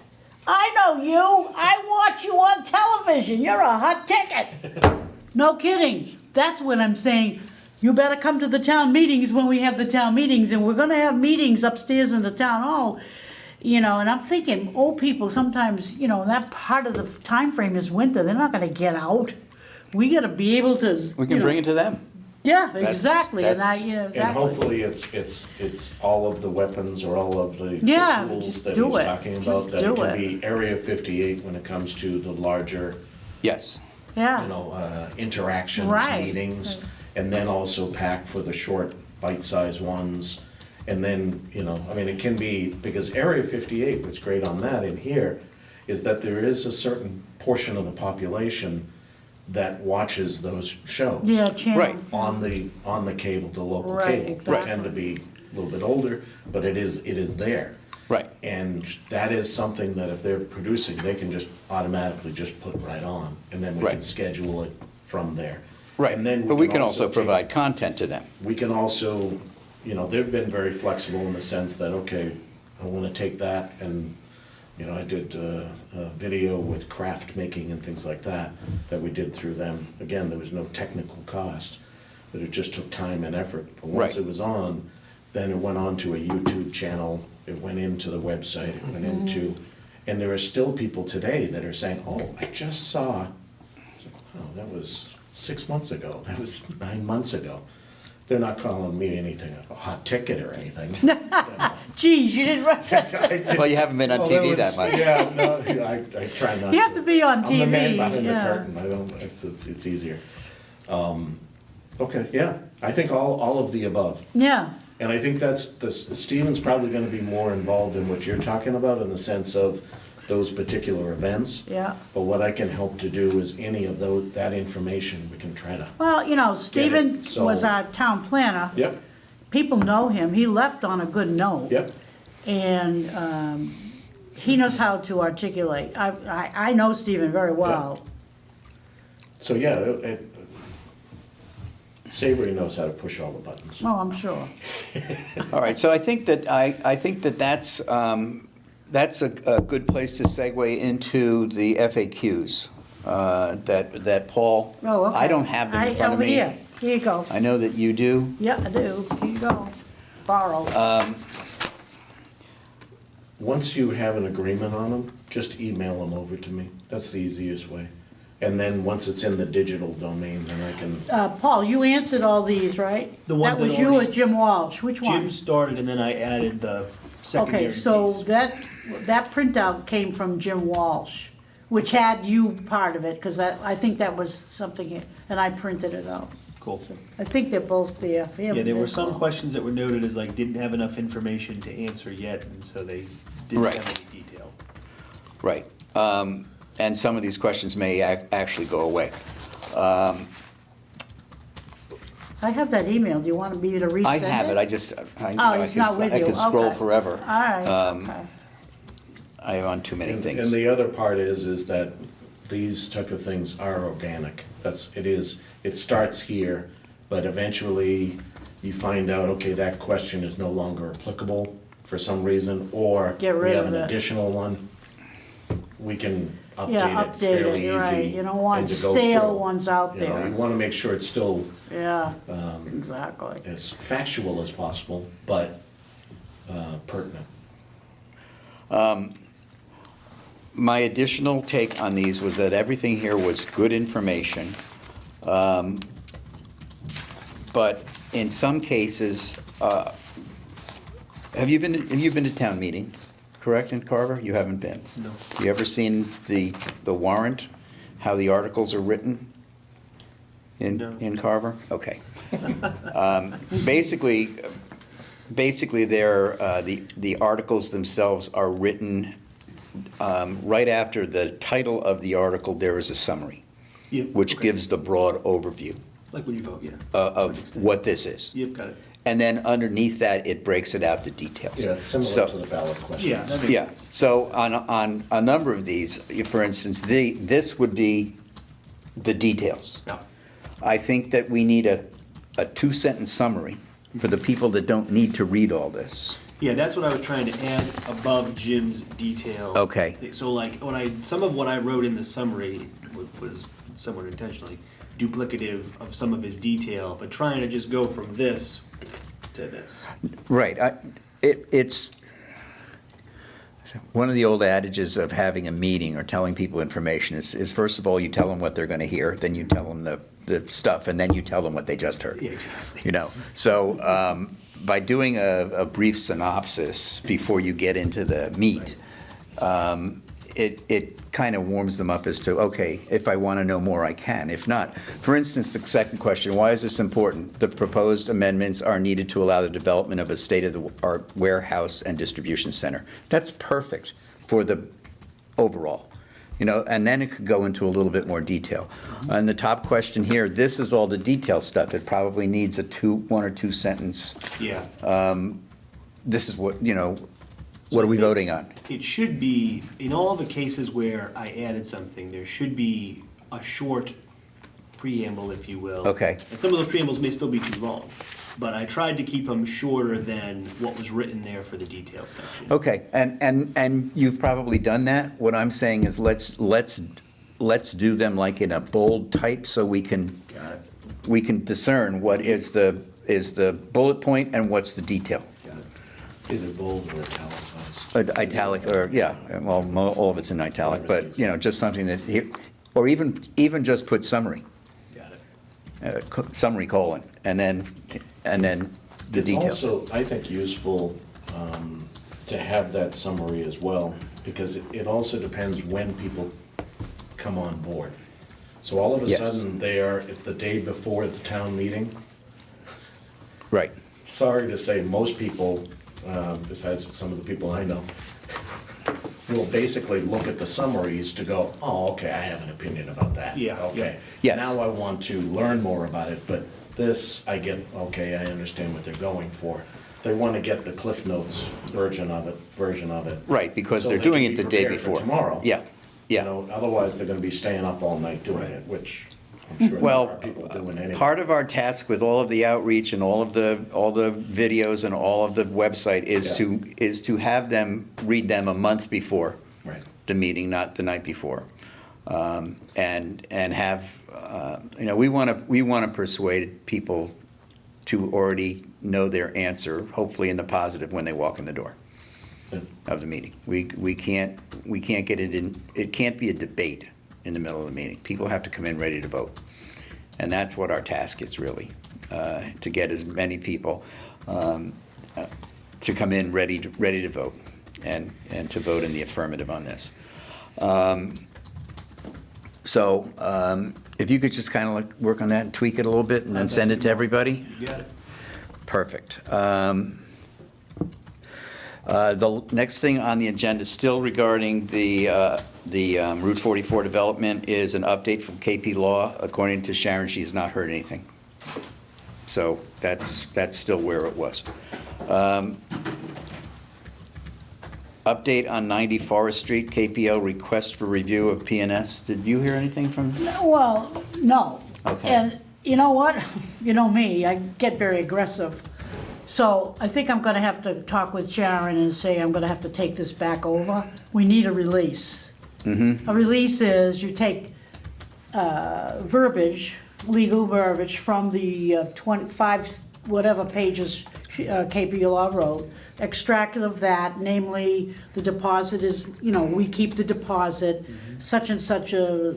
I know you, I watch you on television, you're a hot ticket. No kidding. That's when I'm saying, you better come to the town meetings when we have the town meetings, and we're gonna have meetings upstairs in the town hall. And I'm thinking, old people sometimes, that part of the time frame is winter, they're not gonna get out. We gotta be able to. we can bring it to them. Yeah, That's- exactly, and that's- And hopefully it's all of the weapons or all of the Yeah, tools just that do he's it. talking about. Just That do it can it. be Area 58 when it comes to the larger, Yes, Yeah, interactions, Right. meetings, and then also pack for the short, bite-sized ones. And then, it can be, because Area 58, what's great on that in here, is that there is a certain portion of the population that watches those shows. yeah, channel. Right. On the cable, the local Right, cable. exactly. They tend to be a little bit older, but it is there. right. And that is something that if they're producing, they can just automatically just put right on, and then we can Right. schedule it from there. Right, And then but we can also also take- provide content to them. We can also, they've been very flexible in the sense that, okay, I wanna take that and, I did a video with craft making and things like that we did through them. Again, there was no technical cost, but it just took time and effort. But once Right. it was on, then it went on to a YouTube channel, it went into the website, it went into, and there are still people today that are saying, oh, I just saw, oh, that was 6 months ago, that was 9 months ago. They're not calling me anything, a hot ticket or anything. Geez, you didn't write that. Well, you haven't been on Well, TV was- that much. Yeah, no, I try not to. You have to be on I'm the man TV, behind the yeah. curtain, I don't, it's easier. Okay, yeah, I think all of the above. Yeah, And I think Stephen's probably gonna be more involved in what you're talking about in the sense of those particular events. yeah. But what I can help to do is any of that information, we can try to, Well, Stephen so- was our town planner. he knows how to articulate. I know Stephen very well. So, yeah, Savory knows how to push all the buttons. Oh, I'm sure. All right, so I think that that's a good place to segue into the FAQs that Paul, Oh, okay. I don't have them in front of Over me. here. Here you go. I know that you do. Yeah, I do. Here you go. Borrow. Once you have an agreement on them, just email them over to me. That's the easiest way. And then once it's in the digital domain, then I can, Paul, you answered all these, right? The ones That was that you or already- Jim Walsh? Which one? Jim started and then I added the secondary Okay, piece. so that printout came from Jim Walsh, which had you part of it, because I think that was something, and I printed it out. Cool. I think they're both there. Yeah, there were some questions that were noted as like, didn't have enough information to answer yet, and so they didn't Right. have any detail. Right. And some of these questions may actually go away. I have that email. Do you want me to resend it? I have it, I just, Oh, it's not with I you. could scroll Okay. forever. All right, okay. I have on too many and things. the other part is that these type of things are organic. It starts here, but eventually you find out, okay, that question is no longer applicable for some reason, or Get we rid have of an it. additional one. We can Yeah, update it update fairly it, easy. right. You don't want and to go stale through. ones out You know, there. we want to make sure it's still Yeah, exactly. as factual as possible, but pertinent. My additional take on these was that everything here was good information. But in some cases, have you been to town meeting, correct, in Carver? You haven't been? No. You ever seen the warrant, how the articles are written No. in Carver? Okay. Basically, they're, the articles themselves are written right after the title of the article, there is a summary, Yep, which okay. gives the broad overview Like when you vote, yeah. of what this is. Yep, got it. And then underneath that, it breaks it out to details. Yeah, it's similar So- to the ballot questions. Yeah, that makes Yeah, sense. so on a number of these, for instance, this would be the details. Yeah. I think that we need a two-sentence summary for the people that don't need to read all this. Yeah, that's what I was trying to add above Jim's detail. Okay. So like, some of what I wrote in the summary was somewhat intentionally duplicative of some of his detail, but trying to just go from this to this. Right, it's one of the old adages of having a meeting or telling people information is first of all, you tell them what they're gonna hear, then you tell them the stuff, and then you tell them what they just heard. Yeah, exactly. You know, so by doing a brief synopsis before you get into the meat, it kind of warms them up as to, okay, if I want to know more, I can. If not, for instance, the second question, why is this important? The proposed amendments are needed to allow the development of a state-of-the-art warehouse and distribution center. That's perfect for the overall, you know, and then it could go into a little bit more detail. And the top question here, this is all the detail stuff. It probably needs a one or two sentence, Yeah. this is what, you know, what are we voting on? It should be, in all the cases where I added something, there should be a short preamble, if you will. Okay. And some of those preambles may still be too long, but I tried to keep them shorter than what was written there for the details section. Okay, and you've probably done that. What I'm saying is let's do them like in a bold type so we can Got it. discern what is the bullet point and what's the detail. Got it. Either bold or italicized. Italic, or, yeah, well, all of it's in italic, but, you know, just something that, or even just put summary, Got it. summary colon, and then the It's details. also, I think, useful to have that summary as well, because it also depends when people come on board. So all of a Yes. sudden, it's the day before the town meeting. Right, Sorry to say, most people, besides some of the people I know, will basically look at the summaries to go, oh, okay, I have an opinion about that. Yeah, Okay. yeah. Yes. Now I want to learn more about it, but this, I get, okay, I understand what they're going for. They want to get the Cliff Notes version of it. Right, because So they're they doing can it be the day prepared for before. tomorrow. Yeah, You know, otherwise they're gonna be staying up all night doing it, which I'm sure there Well, are people doing anyway. part of our task with all of the outreach and all the videos and all of the website is to have them read them a month before Right. the meeting, not the night before. And have, we want to persuade people to already know their answer, hopefully in the positive, when they walk in the door Yeah. of the meeting. We can't get it in, it can't be a debate in the middle of the meeting. People have to come in ready to vote. And that's what our task is really, to get as many people to come in ready to vote and to vote in the affirmative on this. So if you could just kind of like work on that and tweak it a little bit and then send it to everybody? You got it. Perfect. The next thing on the agenda, still regarding the Route 44 development, is an update from KP Law. According to Sharon, she has not heard anything. So that's still where it was. Update on 90 Forest Street, KPO request for review of PNS. Did you hear anything from? Well, no. Okay. And you know what? You know me, I get very aggressive. So I think I'm gonna have to talk with Sharon and say I'm gonna have to take this back over. We need a release. A release is you take verbiage, legal verbiage from the 25, whatever pages KP Law wrote, extracted of that, namely, the deposit is, we keep the deposit, such and such,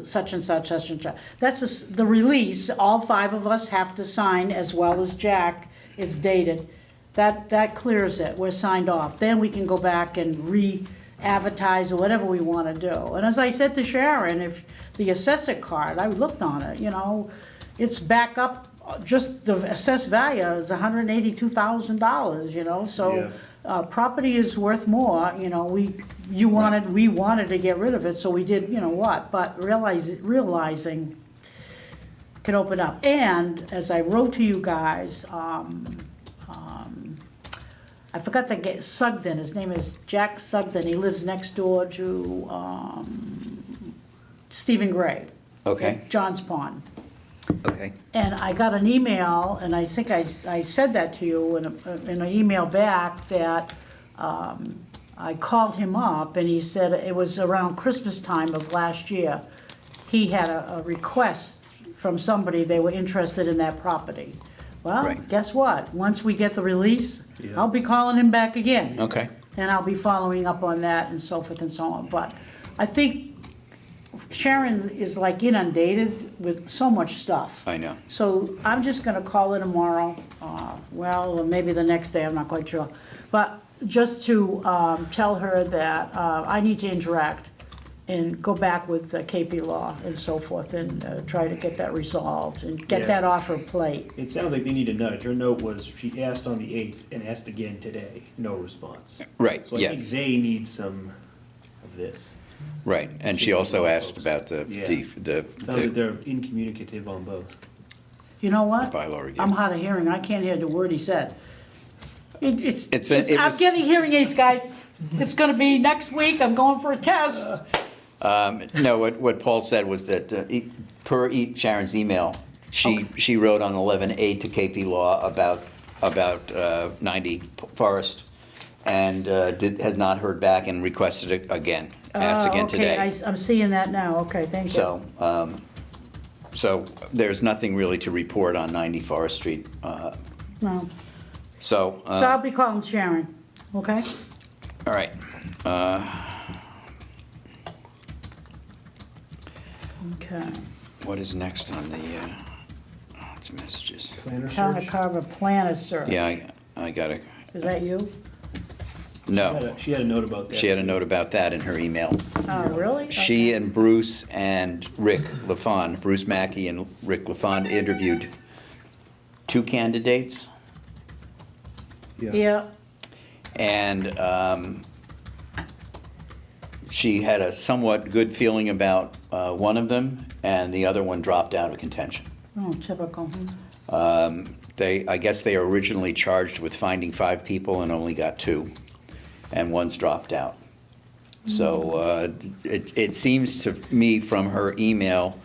such and such, such and such. That's the release, all 5 of us have to sign, as well as Jack, it's dated. That clears it, we're signed off. Then we can go back and re-advertise or whatever we want to do. And as I said to Sharon, if the assessor card, I looked on it, it's back up, just the assessed value is $182,000, so property is worth more, we wanted to get rid of it, so we did, but realizing can open up. And as I wrote to you guys, I forgot to get Sugden, his name is Jack Sugden, he lives next door to Stephen Gray. Okay. at John's Pond. Okay. And I got an email, and I think I said that to you in an email back, that I called him up, and he said it was around Christmas time of last year. He had a request from somebody, they were interested in that property. Well, Right. guess what? Once we get the release, Yeah. I'll be calling him back again. Okay. And I'll be following up on that and so forth and so on. But I think Sharon is like inundated with so much stuff. I know. So I'm just gonna call her tomorrow, or maybe the next day, I'm not quite sure. But just to tell her that I need to interact and go back with the KP Law and so forth, and try to get that resolved and get Yeah. that off her plate. It sounds like they need a nudge. Her note was, she asked on the 8th and asked again today, no response. Right, So I think yes, they need some of this. right. And she also asked about the Sounds like they're incommunicative on both. You know what? bylaw review. I'm hard of hearing, I can't hear the word he said. It I'm was- getting hearing aids, guys. It's gonna be next week, I'm going for a test. No, what Paul said was that per Sharon's email, she wrote on 11/8 to KP Law about 90 Forest, and had not heard back and requested it again, asked again today. Okay, I'm seeing that now, okay, thank you. So there's nothing really to report on 90 Forest Street. No. So, So I'll be calling Sharon, okay? all right. Okay. What is next on the, it's messages. Planner Town of search? Carver planner search. Yeah, I got it. Is that you? No, She had a note about that. she had a note about that in her email. Oh, really? She Okay. and Bruce and Rick LaFawn, Bruce Mackey and Rick LaFawn interviewed 2 candidates, Yeah, and she had a somewhat good feeling about one of them, and the other one dropped out of contention. oh, typical. I guess they were originally charged with finding 5 people and only got 2, and one's dropped out. So it seems to me from her email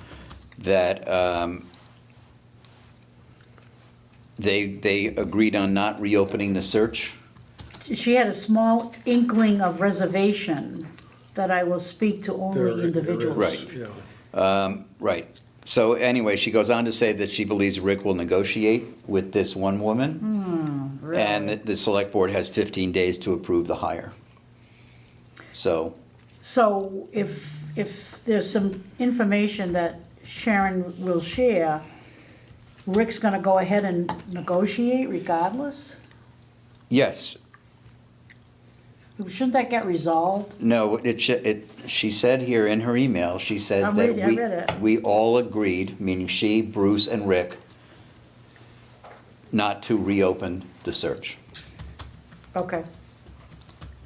that they agreed on not reopening the search. She had a small inkling of reservation that I will speak to only individuals. Right. Yeah. Right. So anyway, she goes on to say that she believes Rick will negotiate with this one woman. Really? And the select board has 15 days to approve the hire. So, So if there's some information that Sharon will share, Rick's gonna go ahead and negotiate regardless? yes, Shouldn't that get resolved? no, she said here in her email, she said I'm that reading- I read it. we all agreed, meaning she, Bruce, and Rick, not to reopen the search. Okay.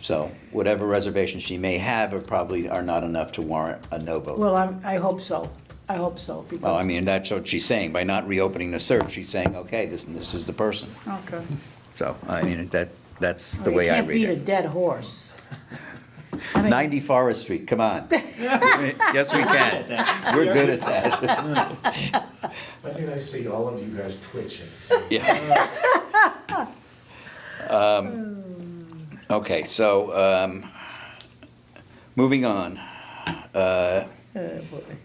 So whatever reservations she may have probably are not enough to warrant a no vote. Well, I hope so. I hope so, Well, I because, mean, that's what she's saying. By not reopening the search, she's saying, okay, this is the person. okay. So, I mean, that's the Well, way I You can't read beat a it. I horse. I mean, 90 Forest Street, come on. Yes, we can. We're good at that. I think I see all of you guys twitching. So. Yeah. Okay, so, moving on.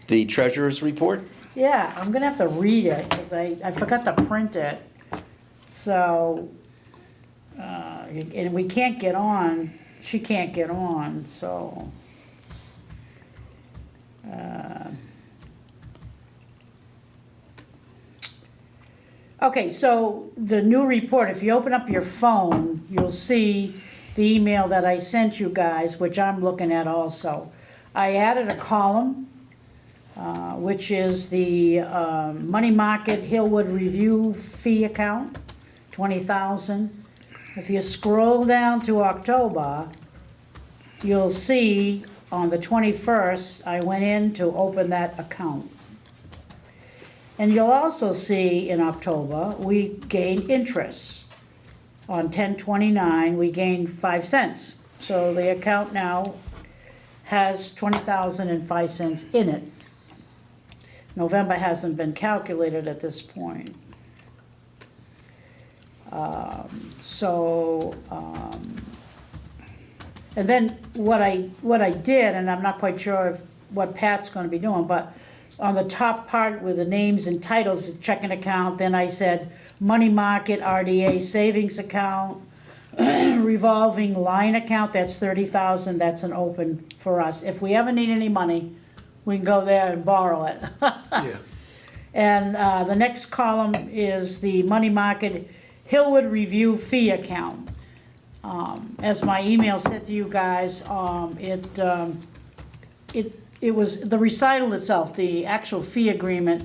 The treasurer's report? Yeah, I'm gonna have to read it, because I forgot to print it. So, and we can't get on, she can't get on, so. Okay, so the new report, if you open up your phone, you'll see the email that I sent you guys, which I'm looking at also. I added a column, which is the money market Hillwood review fee account, 20,000. If you scroll down to October, you'll see on the 21st, I went in to open that account. And you'll also see in October, we gained interest. On 10/29, we gained 5 cents. So the account now has 20,005 cents in it. November hasn't been calculated at this point. And then what I did, and I'm not quite sure what Pat's gonna be doing, but on the top part with the names and titles, checking account, then I said money market, RDA savings account, revolving line account, that's 30,000, that's an open for us. If we ever need any money, we can go there and borrow it. Yeah. And the next column is the money market Hillwood review fee account. As my email said to you guys, it was the recital itself, the actual fee agreement,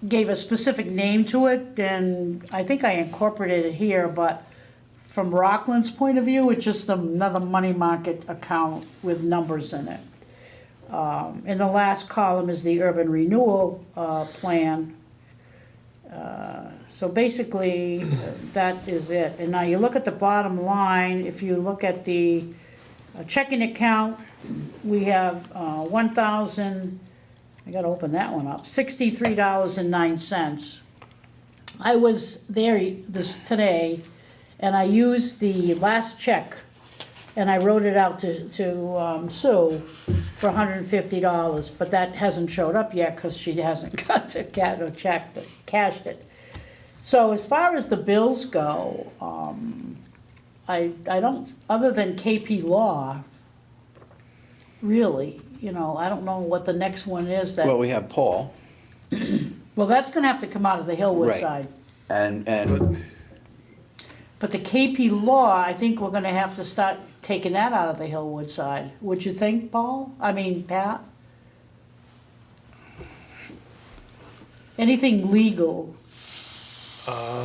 gave a specific name to it, and I think I incorporated it here, but from Rockland's point of view, it's just another money market account with numbers in it. And the last column is the urban renewal plan. So basically, that is it. And now you look at the bottom line, if you look at the checking account, we have 1,000, I gotta open that one up, $63.09. I was there today, and I used the last check, and I wrote it out to Sue for $150, but that hasn't showed up yet because she hasn't got to cashed it. So as far as the bills go, I don't, other than KP Law, really, I don't know what the next one is that. Well, we have Paul, Well, that's gonna have to come out of the Hillwood Right. side. and But the KP Law, I think we're gonna have to start taking that out of the Hillwood side. Would you think, Paul? I mean, Pat? Anything legal?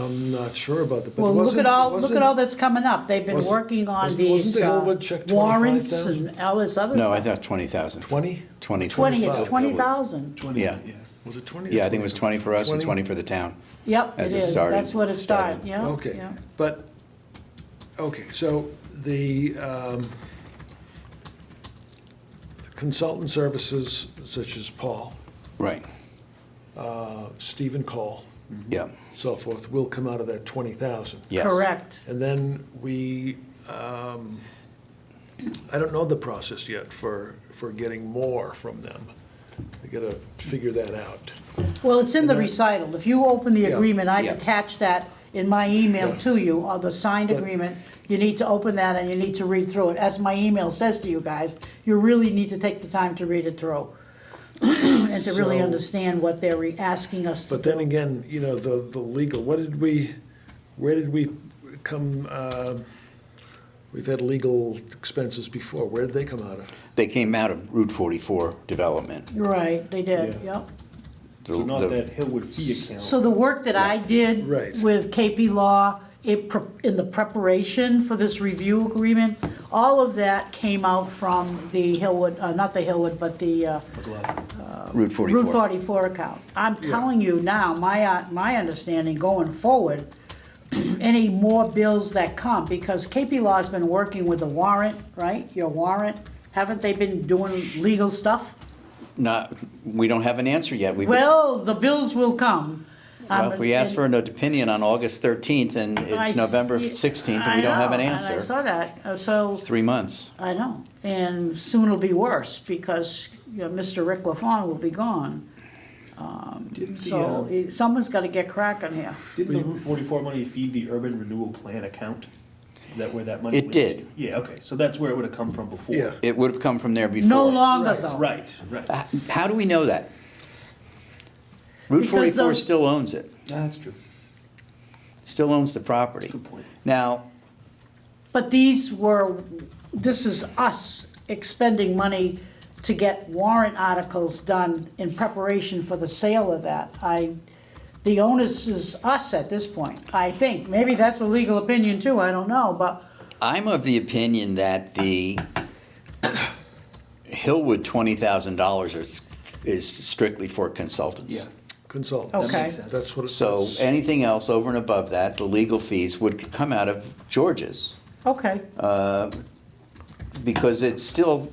I'm not sure about that, but Well, look wasn't, at all wasn't, that's coming up. They've been wasn't- working on wasn't these the Hillwood check warrants 25,000? and all this other No, I stuff. thought 20,000. 20? 20. 20, it's 25. 20,000. 20, Yeah. Was it 20? or Yeah, I think it was 20 for us and 20? 20 for the town. Yep, As it it is. started. That's what it started, yeah. Okay, yeah. but, okay, so the consultant services such as Paul, Right, Stephen Cole, yeah, so forth, will come out of that 20,000. yes. Correct. And then we, I don't know the process yet for getting more from them. I gotta figure that out. Well, it's in the And that- recital. If you open the Yeah. agreement, I Yeah. attached that in my email Yeah. to you, or the signed But- agreement. You need to open that and you need to read through it. As my email says to you guys, you really need to take the time to read it through. And to really So- understand what they're asking us to But then do. again, you know, the legal, where did we come, we've had legal expenses before, where did they come out of? They came out of Route 44 development. Right, they did, Yeah. yep. So not that Hillwood fee account. So the work that I did Right. with KP Law, in the preparation for this review agreement, all of that came out from the Hillwood, not the Hillwood, but the Route 44. Route 44 account. I'm telling you now, my understanding going forward, any more bills that come, because KP Law's been working with the warrant, right? Your warrant, haven't they been doing legal stuff? Not, we don't have an answer yet. Well, the bills will come. Well, we asked for an opinion on August 13th, and it's November 16th, and we don't have an answer. I saw that, so, It's 3 months. I know, and soon it'll be worse, because, you know, Mr. Rick LaFawn will be gone. Didn't the, So, someone's gotta get cracking here. didn't the Route 44 money feed the urban renewal plan account? Is that where that money It went did. to? Yeah, okay, so that's where it would have come from before. Yeah. It would have come from there before. No longer, Right. though. Right, right. How do we know that? Route Because 44 those- still owns it, That's true. still owns the property. Good point. Now, But this is us expending money to get warrant articles done in preparation for the sale of that. The onus is us at this point, I think. Maybe that's a legal opinion too, I don't know, but, I'm of the opinion that the Hillwood $20,000 is strictly for consultants. Yeah. Consultants. Okay. makes sense. That's what it So says. anything else over and above that, the legal fees would come out of George's. okay. Because it's still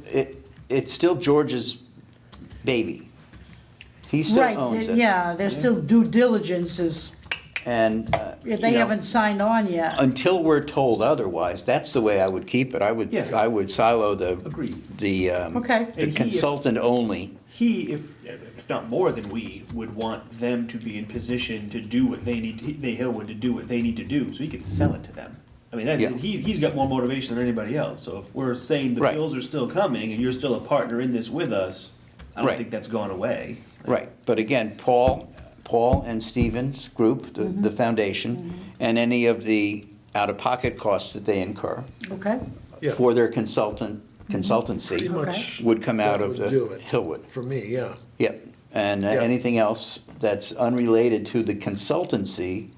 George's baby. He still Right, owns it. yeah, there's still due diligence is, And, you they know, haven't signed on yet. until we're told otherwise, that's the way I would keep it. I would Yeah. silo Agreed. the Okay. the And he- consultant only. He, if not more than we, would want them to be in position to do what they need, Hillwood to do what they need to do, so he can sell it to them. I mean, Yeah. he's got more motivation than anybody else, so if we're saying the Right. bills are still coming and you're still a partner in this with us, I don't Right. think that's gone away. Right, but again, Paul and Stephen's group, the foundation, and any of the out-of-pocket costs that they incur Okay, Yeah. for their Pretty consultancy much would come out that of would the do it. Hillwood. For me, yeah. Yep, and Yeah. anything else that's unrelated to the consultancy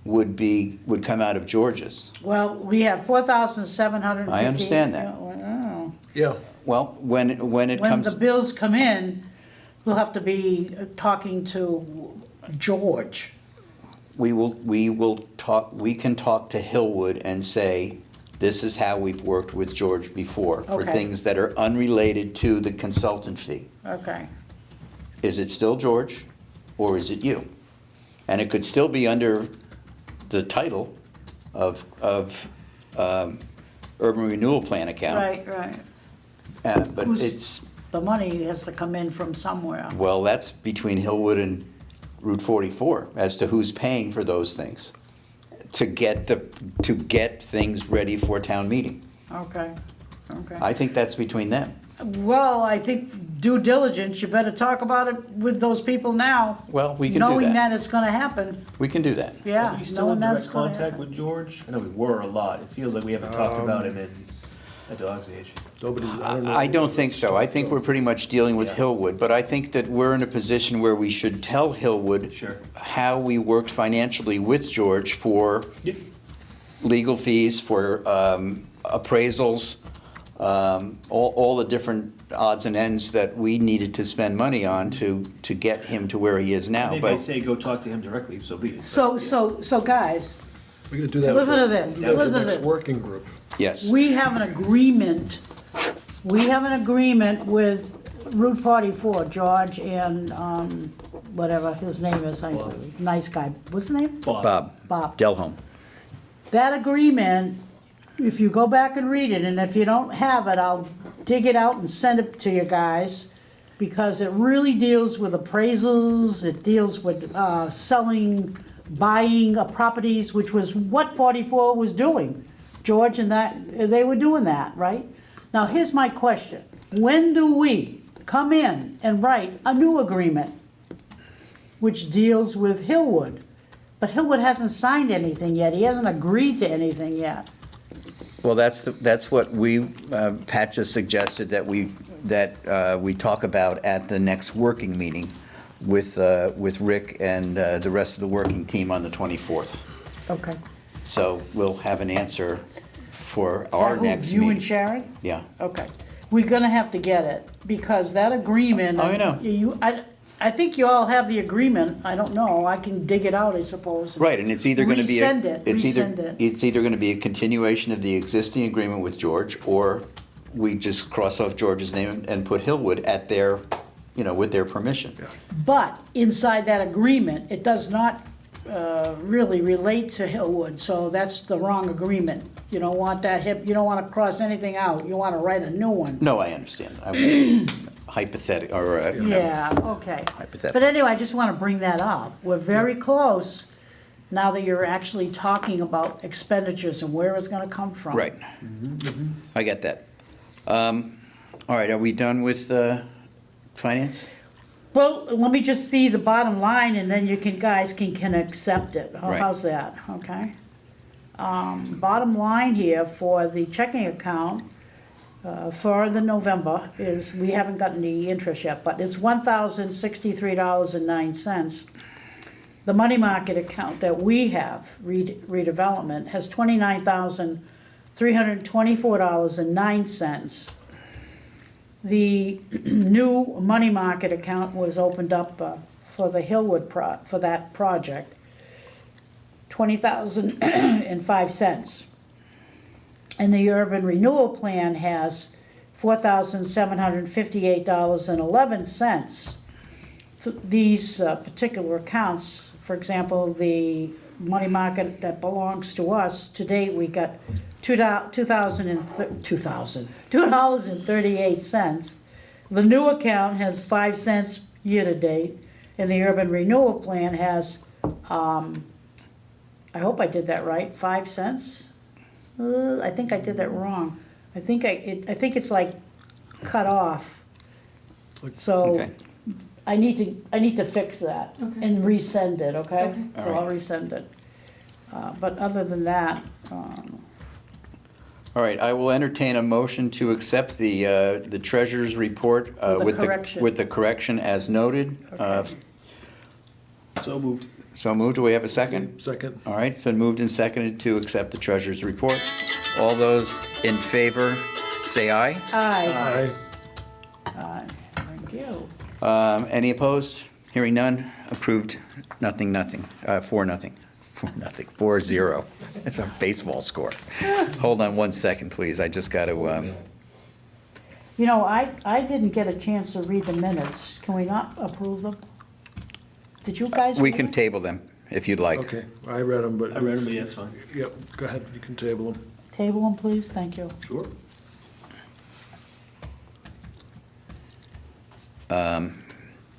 would come out of George's. well, we have 4,750. I understand that. Oh. Yeah, Well, when it When comes, the bills come in, we'll have to be talking to George. we will talk, we can talk to Hillwood and say, this is how we've worked with George before, for Okay. things that are unrelated to the consultant fee. Okay, Is it still George, or is it you? And it could still be under the title of Urban Renewal Plan account. right. But Who's- it's, The money has to come in from somewhere. well, that's between Hillwood and Route 44 as to who's paying for those things to get things ready for town meeting. Okay. I think that's between them. Well, I think due diligence, you better talk about it with those people now. Well, we can do Knowing that. that it's gonna happen, We can do that. yeah. Are we still knowing in that's direct gonna contact happen. with George? I know we were a lot, it feels like we haven't talked about him in, A dog's age. Nobody, I don't know. I don't think so. I think we're pretty much dealing with Yeah. Hillwood, but I think that we're in a position where we should tell Hillwood Sure. how we worked financially with George for Yeah. legal fees, for appraisals, all the different odds and ends that we needed to spend money on to get him to where he is now. Maybe I But say go talk to him directly, so be it. So guys, We're gonna do that. Listen for- to this, do that for listen to Next this. working group. yes, we have an agreement, with Route 44, George and, whatever his name is, nice guy, what's his name? Bob Bob. Delholm. That agreement, if you go back and read it, and if you don't have it, I'll dig it out and send it to you guys, because it really deals with appraisals, it deals with buying properties, which was what 44 was doing. George and they were doing that, right? Now, here's my question. When do we come in and write a new agreement which deals with Hillwood? But Hillwood hasn't signed anything yet. He hasn't agreed to anything yet. Well, that's what Pat just suggested that we talk about at the next working meeting with Rick and the rest of the working team on the 24th. Okay. So we'll have an answer for our next You and meeting. Sharon? Yeah. Okay. We're gonna have to get it, because that agreement. Oh, I know. I think you all have the agreement. I don't know. I can dig it out, I suppose. Right, and it's either going to be. Resend it, resend it. It's either going to be a continuation of the existing agreement with George, or we just cross off George's name and put Hillwood at their, with their permission. But inside that agreement, it does not really relate to Hillwood, so that's the wrong agreement. You don't want you don't want to cross anything out. You want to write a new one. No, I understand. I was just hypothetical, or, Yeah, okay. Hypothetical. But anyway, I just want to bring that up. We're very close, now that you're actually talking about expenditures and where it's going to come from. Right. I get that. All right, are we done with finance? Well, let me just see the bottom line, and then you guys can accept it. Right. How's that, okay? Bottom line here for the checking account for the November is, we haven't gotten the interest yet, but it's $1,063.09. The money market account that we have, redevelopment, has $29,324.09. The new money market account was opened up for the Hillwood for that project, $20,005. And the urban renewal plan has $4,758.11. These particular accounts, for example, the money market that belongs to us, to date, we got $2.38. The new account has 5 cents year-to-date, and the urban renewal plan has, I hope I did that right, 5 cents? I think I did that wrong. I think it's like cut off. So Okay. I need to fix that Okay. and resend it, okay? Okay. So All I'll right. resend it. But other than that, All right, I will entertain a motion to accept the treasurer's report With the correction. with the correction as noted. Okay. So moved. So moved, do we have a second? Second. All right, it's been moved and seconded to accept the treasurer's report. All those in favor, say aye. aye. Aye. Thank you. Any opposed? Hearing none, approved, nothing, 4-0. 4-0. It's a baseball score. Hold on one second, please, I just got to, You know, I didn't get a chance to read the minutes. Can we not approve them? Did you guys? we read can them? table them if you'd like. Okay, I read them, but. I read them, but yeah, it's fine. Yep, go ahead, you can table them. Table them, please, thank you. Sure.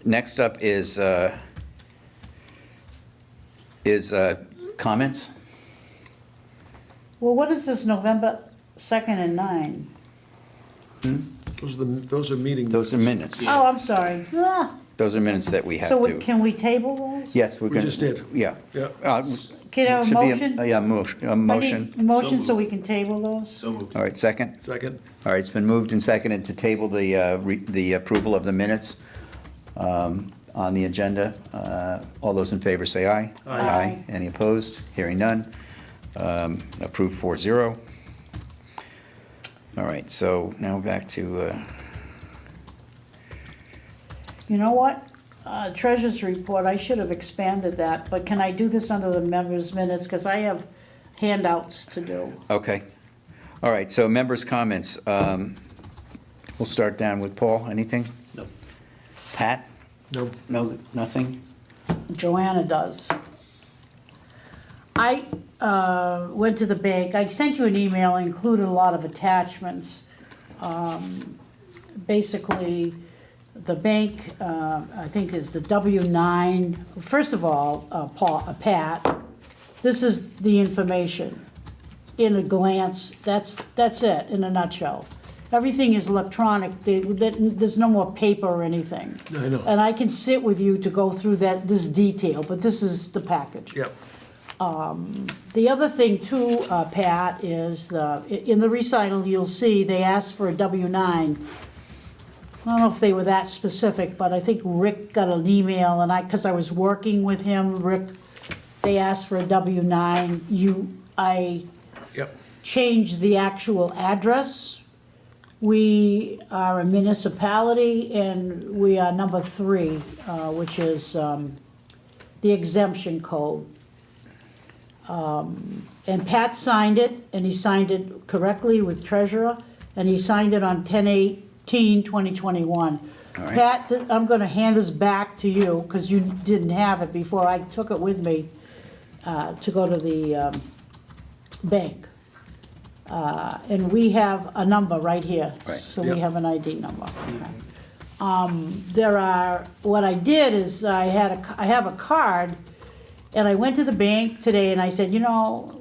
Next up is comments. Well, what is this, November 2nd and 9? Those are meeting. Those are minutes. Oh, I'm sorry. Ah, Those are minutes that we have So to. can we table those? Yes, we're We going to. just did. Yeah. Yeah. can I have a Should be motion? Yeah, a I motion. need a motion So so we can table those? So moved. All right, second? Second? All right, it's been moved and seconded to table the approval of the minutes on the agenda. All those in favor say aye. Aye. Any opposed? Hearing none. Approved 4-0. All right, so now back to, You know what? Treasurer's report, I should have expanded that, but can I do this under the members' minutes? Because I have handouts to do. okay. All right, so members' comments. We'll start down with Paul. Anything? No. Pat? No. No, nothing? Joanna does. I went to the bank, I sent you an email, included a lot of attachments. Basically, the bank, I think is the W-9. First of all, Pat, this is the information in a glance. That's it, in a nutshell. Everything is electronic, there's no more paper or anything. I know. And I can sit with you to go through this detail, but this is the package. Yep. The other thing too, Pat, is in the recital, you'll see they asked for a W-9. I don't know if they were that specific, but I think Rick got an email, and because I was working with him, Rick, they asked for a W-9. I Yep. changed the actual address. We are a municipality, and we are number 3, which is the exemption code. And Pat signed it, and he signed it correctly with treasurer, and he signed it on 10/18/2021. All right. Pat, I'm gonna hand this back to you, because you didn't have it before. I took it with me to go to the bank. And we have a number right here. Right. So we Yep. have an ID number. What I did is I have a card, and I went to the bank today and I said,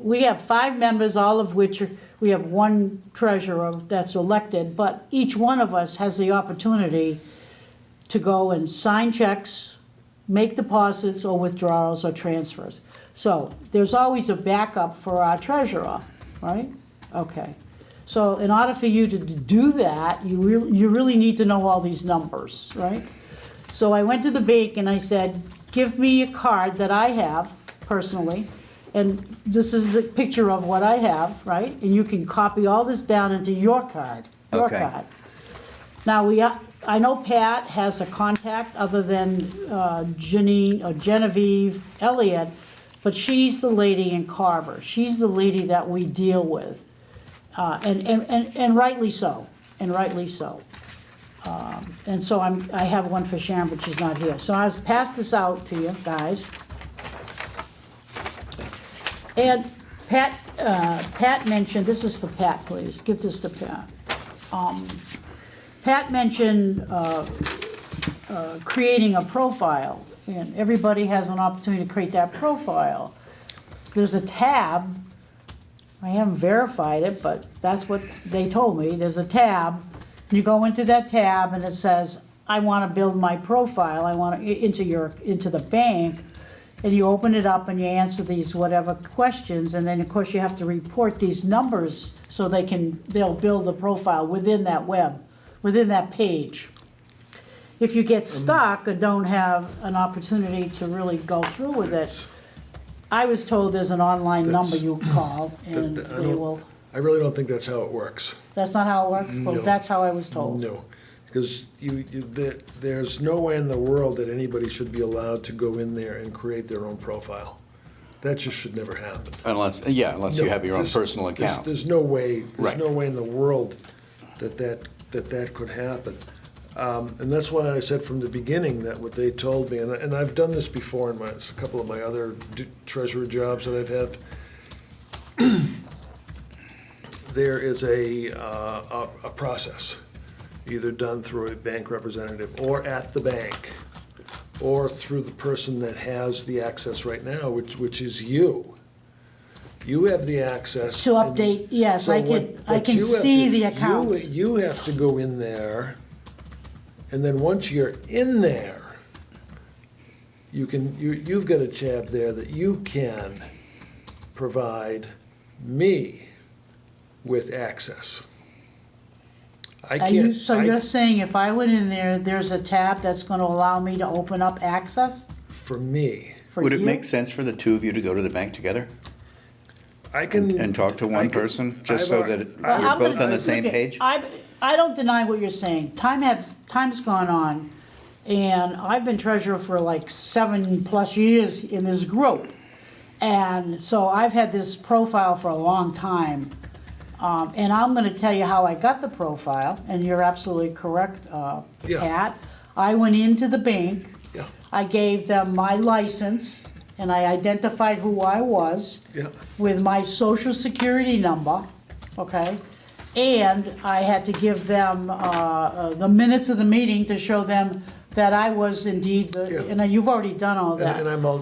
we have 5 members, all of which we have 1 treasurer that's elected, but each one of us has the opportunity to go and sign checks, make deposits or withdrawals or transfers. So there's always a backup for our treasurer, right? Okay. So in order for you to do that, you really need to know all these numbers, right? So I went to the bank and I said, give me a card that I have personally, and this is the picture of what I have, right? And you can copy all this down into your card, Okay. Now, I know Pat has a contact other than Janine or Genevieve Elliott, but she's the lady in Carver. She's the lady that we deal with. And rightly so, and rightly so. And so I have one for Sharon, but she's not here. So I was pass this out to you guys. And Pat mentioned, this is for Pat, please, give this to Pat. Pat mentioned creating a profile, and everybody has an opportunity to create that profile. There's a tab, I haven't verified it, but that's what they told me, there's a tab. You go into that tab and it says, I want to build my profile, I want to, into the bank, and you open it up and you answer these whatever questions, and then of course you have to report these numbers so they'll build the profile within that page. If you get stuck or don't have an opportunity to really go through with it, I was told there's an online number you call and they will, I really don't think that's how it works. that's not how it works? Well, No. that's how I was told. No, because there's no way in the world that anybody should be allowed to go in there and create their own profile. That just should never happen. Unless you No, have your own just- personal account. There's no way, Right. in the world that could happen. And that's why I said from the beginning that what they told me, and I've done this before in a couple of my other treasurer jobs that I've had. There is a process, either done through a bank representative or at the bank, or through the person that has the access right now, which is you. You have the access. To and- update, yes, so I what- can but you have see to- the accounts. You have to go in there, and then once you're in there, you've got a tab there that you can provide me with access. I Are you, can't. so you're saying if I went in there, there's a tab that's gonna allow me to open up access For me, for Would it you? make sense for the two of you to go to the bank together I can. and talk to I one can- person, just so I've that al- Well, you're I'm both gonna- on the same look at- page? I don't deny what you're saying. Time's gone on, and I've been treasurer for like 7+ years in this group. And so I've had this profile for a long time. And I'm gonna tell you how I got the profile, and you're absolutely correct, Yeah. Pat. I went into the bank, Yeah, I gave them my license, and I identified who I was yeah, with my social security number, okay? And I had to give them the minutes of the meeting to show them that I was indeed Yeah. the, and you've already done all and that.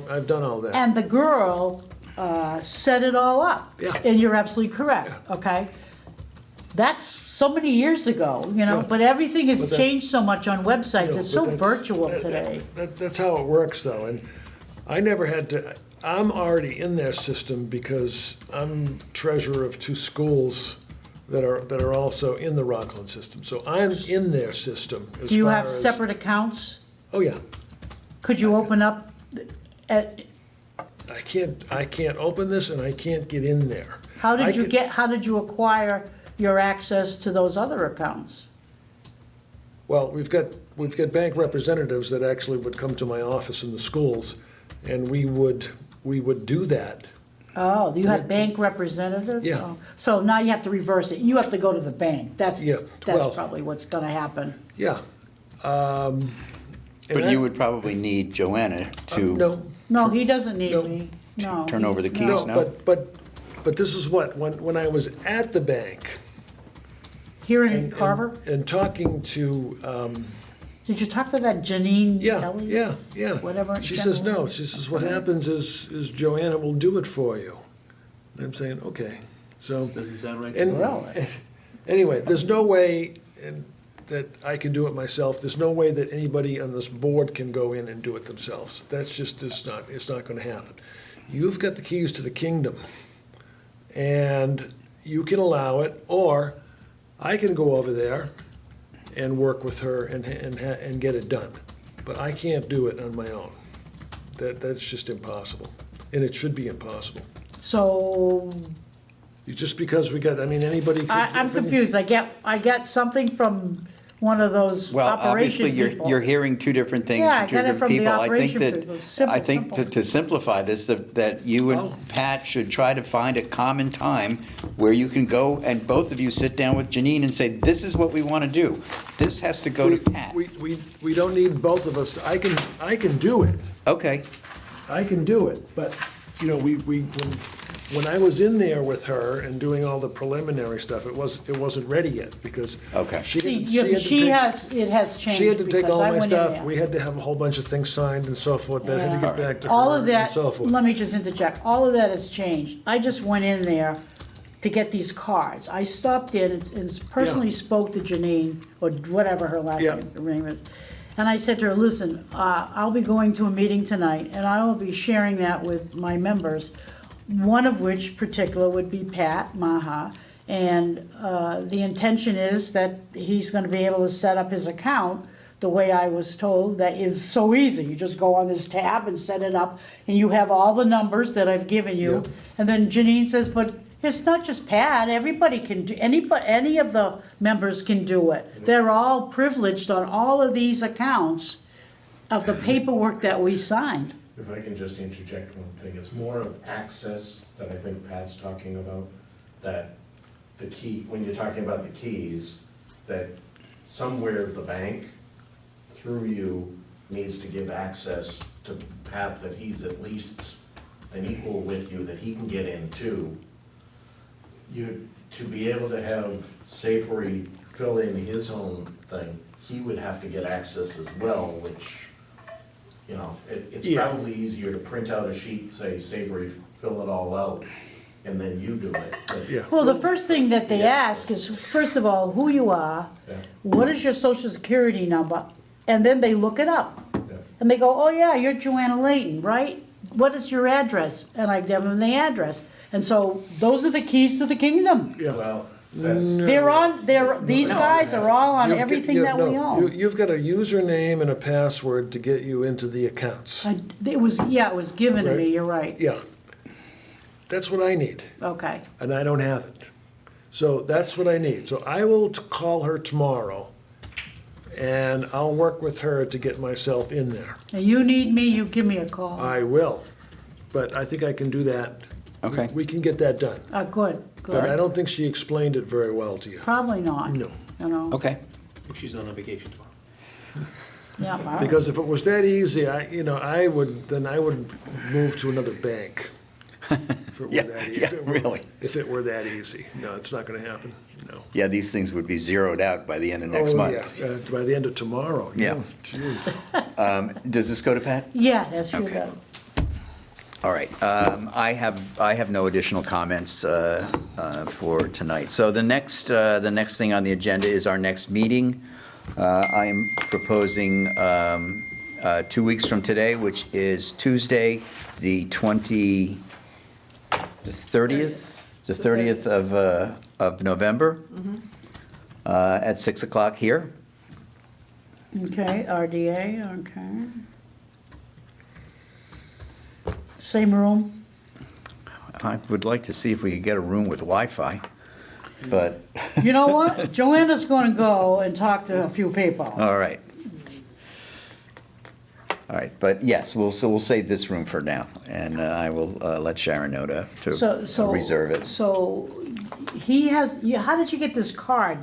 I've done all that. And the girl set it all up. Yeah. And you're absolutely correct, okay? That's so many years ago, you know, Yeah. but everything has But that's- changed so much on websites, No, it's so but that's- virtual today. That's how it works, though, and I never had to, I'm already in their system because I'm treasurer of 2 schools that are also in the Rockland system, so I'm in their system as Do you far have as- separate accounts? Oh, yeah, Could you open up, at, I can't open this and I can't get in there. how I did you could- get, how did you acquire your access to those other accounts? Well, we've got bank representatives that actually would come to my office in the schools, and we would do that. Oh, do you have bank representatives? Yeah. Oh, so now you have to reverse it, you have to go to the bank, that's Yeah, well- probably what's gonna happen. Yeah. And But I- you would probably need Joanna to No, No, he doesn't need No. me, no. turn over the keys, no, no? but this is what, when I was at the bank. Here in and- Carver? And talking to, Did you talk to that Janine yeah, Kelly? yeah. Whatever, She says, Jennifer. no, she says, what happens is Joanna will do it for you. And I'm saying, okay, so. This doesn't sound right to And me. Really? anyway, there's no way that I can do it myself. There's no way that anybody on this board can go in and do it themselves. That's just, it's not gonna happen. You've got the keys to the kingdom, and you can allow it, or I can go over there and work with her and get it done. But I can't do it on my own. That's just impossible, and it should be impossible. So, Just because we got, I mean, anybody could. I'm confused, I get something from one of those Well, operation obviously, people. you're hearing two different things Yeah, I from two got it different from the people. operation people. Simple, I think simple. to simplify this, that you Oh. and Pat should try to find a common time where you can go and both of you sit down with Janine and say, this is what we want to do. This has to go to Pat. We don't need both of us. I can do it. Okay, I can do it, but, you know, when I was in there with her and doing all the preliminary stuff, it wasn't ready yet, because. Okay. She See, didn't- she had to take- it has changed She had to take because all I my went in stuff, there. we had to have a whole bunch of things signed and so forth, that had to get back to All her of and that, so forth. let me just interject, all of that has changed. I just went in there to get these cards. I stopped in and personally spoke to Janine, or whatever her last Yeah. name is. And I said to her, listen, I'll be going to a meeting tonight, and I will be sharing that with my members, one of which particular would be Pat Maha. And the intention is that he's gonna be able to set up his account the way I was told, that is so easy. You just go on this tab and set it up, and you have all the numbers that I've given you. Yeah. And then Janine says, but it's not just Pat, everybody can do, any of the members can do it. They're all privileged on all of these accounts of the paperwork that we signed. If I can just interject one thing, it's more of access that I think Pat's talking about, that the key, when you're talking about the keys, that somewhere the bank, through you, needs to give access to Pat, that he's at least an equal with you, that he can get in too. To be able to have Savory fill in his own thing, he would have to get access as well, which, you know, it's Yeah. probably easier to print out a sheet, say Savory, fill it all out, and then you do it. But- Yeah. Well, the first thing that they Yeah. ask is, first of all, who you are, Yeah, what is your social security number? And then they look it up. yeah. And they go, oh yeah, you're Joanna Layton, right? What is your address? And I give them the address. And so those are the keys to the kingdom. Yeah. Well, that's, These guys are all on You've got- everything you- that no, we own. You've got a username and a password to get you into the accounts. It was given to me, Right. you're right. Yeah. That's what I need, Okay, and I don't have it. So that's what I need. So I will call her tomorrow, and I'll work with her to get myself in there. now you need me, you give me a call. I will, but I think I can do that. Okay. We can get that done. Good, But I good. don't think she explained it very well to you. Probably not. No. You know, Okay. If she's on a vacation tomorrow. yeah, all right. Because if it was that easy, I would move to another bank. If it were Yeah, that yeah, if it were- really. If it were that easy. No, it's not gonna happen, no. Yeah, these things would be zeroed out by the end of next Oh, month. yeah, by the end of tomorrow. Yeah. Jeez. Does this go to Pat? Yeah, that's true. Okay. All right, I have no additional comments for tonight. So the next thing on the agenda is our next meeting. I am proposing 2 weeks from today, which is Tuesday, the 30th of November, at 6 o'clock here. Okay, RDA, okay. Same room? I would like to see if we could get a room with Wi-Fi, but, You know what? Joanna's gonna go and talk to a few people. all right. All right, but yes, we'll save this room for now, and I will let Sharon know to reserve it. So how did you get this card?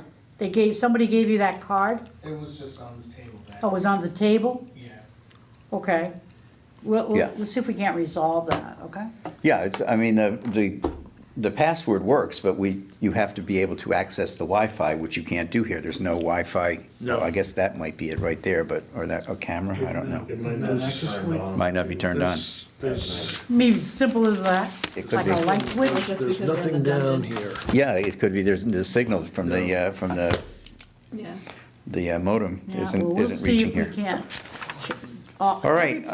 Somebody gave you that card? It was just on this table back. Oh, it was on the table? Yeah. Okay. We'll Yeah. see if we can't resolve that, okay? Yeah, the password works, but you have to be able to access the Wi-Fi, which you can't do here. There's no Wi-Fi. No. I guess that might be it right there, or a camera, I don't know. it might not be turned on. Might not be turned on. There's, Maybe simple as that, It could like a be. light switch? there's nothing down here. Yeah, it could be, there's the signal from the Yeah. modem Yeah, isn't well, we'll see reaching if we here. can't. All right,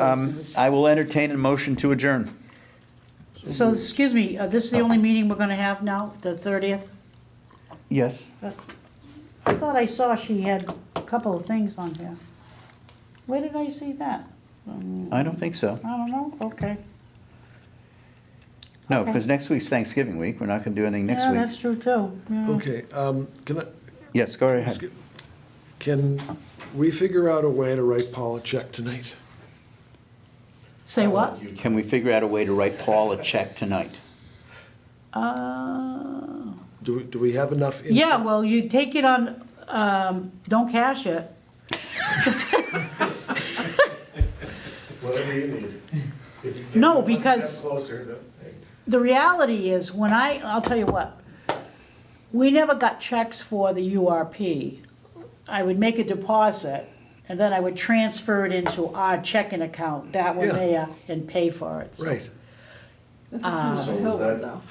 I will entertain a motion to adjourn. So, excuse me, this is the only meeting we're gonna have now, the 30th? Yes. I thought I saw she had a couple of things on here. Where did I see that? I don't think so. I don't know, okay. No, Okay. because next week's Thanksgiving week. We're not going to do anything next Yeah, week. that's true too. Yeah. Okay, can I, Yes, go ahead. can we figure out a way to write Paul a check tonight? Say what? Can we figure out a way to write Paul a check tonight? Do we have enough? Yeah, well, you take it on, don't cash it. Whatever you need. If you get No, one step because- Closer, then, hey. The reality is, I'll tell you what, we never got checks for the URP. I would make a deposit, and then I would transfer it into our checking account, that one Yeah. there, and pay for it. So- Right. This is coming So from is Hillwood, that- though.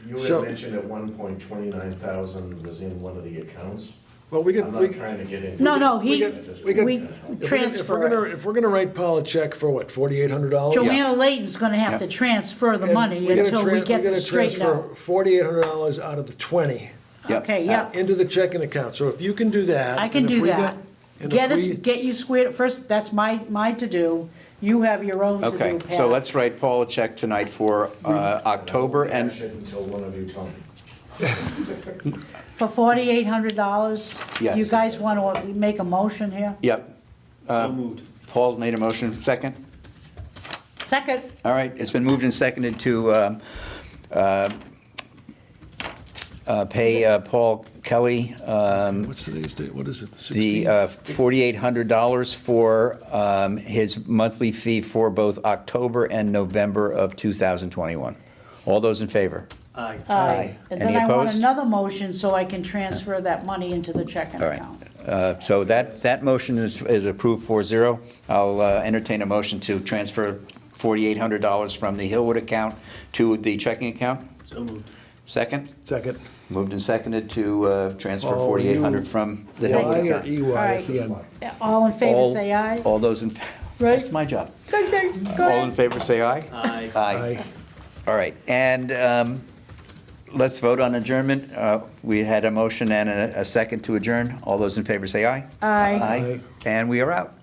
You So- had mentioned at one point 29,000 was in one of the accounts. Well, we I'm could, not trying to get into. No, we he, could- we could- we if transfer it. If we're gonna write Paul a check for what, $4,800? Joanna Layton's gonna have to transfer the money until we get this straightened out. $4,800 out of the 20 Yep. Okay, yeah, into the checking account. So if you can do that. I can and if do we that. and Get if us, we- get you squared, first, that's my to-do. You have your own to-do, Okay, Pat. so let's write Paul a check tonight for October and, Cash it until one of you tell me. For $4,800? Yes. You guys want to make a motion here? yep. So moved. Paul made a motion, second? Second, All right, it's been moved and seconded to pay Paul Kelly What's today's date? What is it, the the 16th? $4,800 for his monthly fee for both October and November of 2021. All those in favor? Aye. aye. And then Any I want opposed? another motion so I can transfer that money into the checking All right. account. So that motion is approved 4-0. I'll entertain a motion to transfer $4,800 from the Hillwood account to the checking account. So moved. Second? Second. Moved and seconded to transfer Oh, 4,800 you- from the Y Hillwood or account. EY at the end? All in favor, All- say aye. All those in, Right. that's my job. Go All in ahead. favor, say aye. Aye. Aye. All right, and let's vote on adjournment. We had a motion and a second to adjourn. All those in favor say aye. Aye. Aye, and we are out.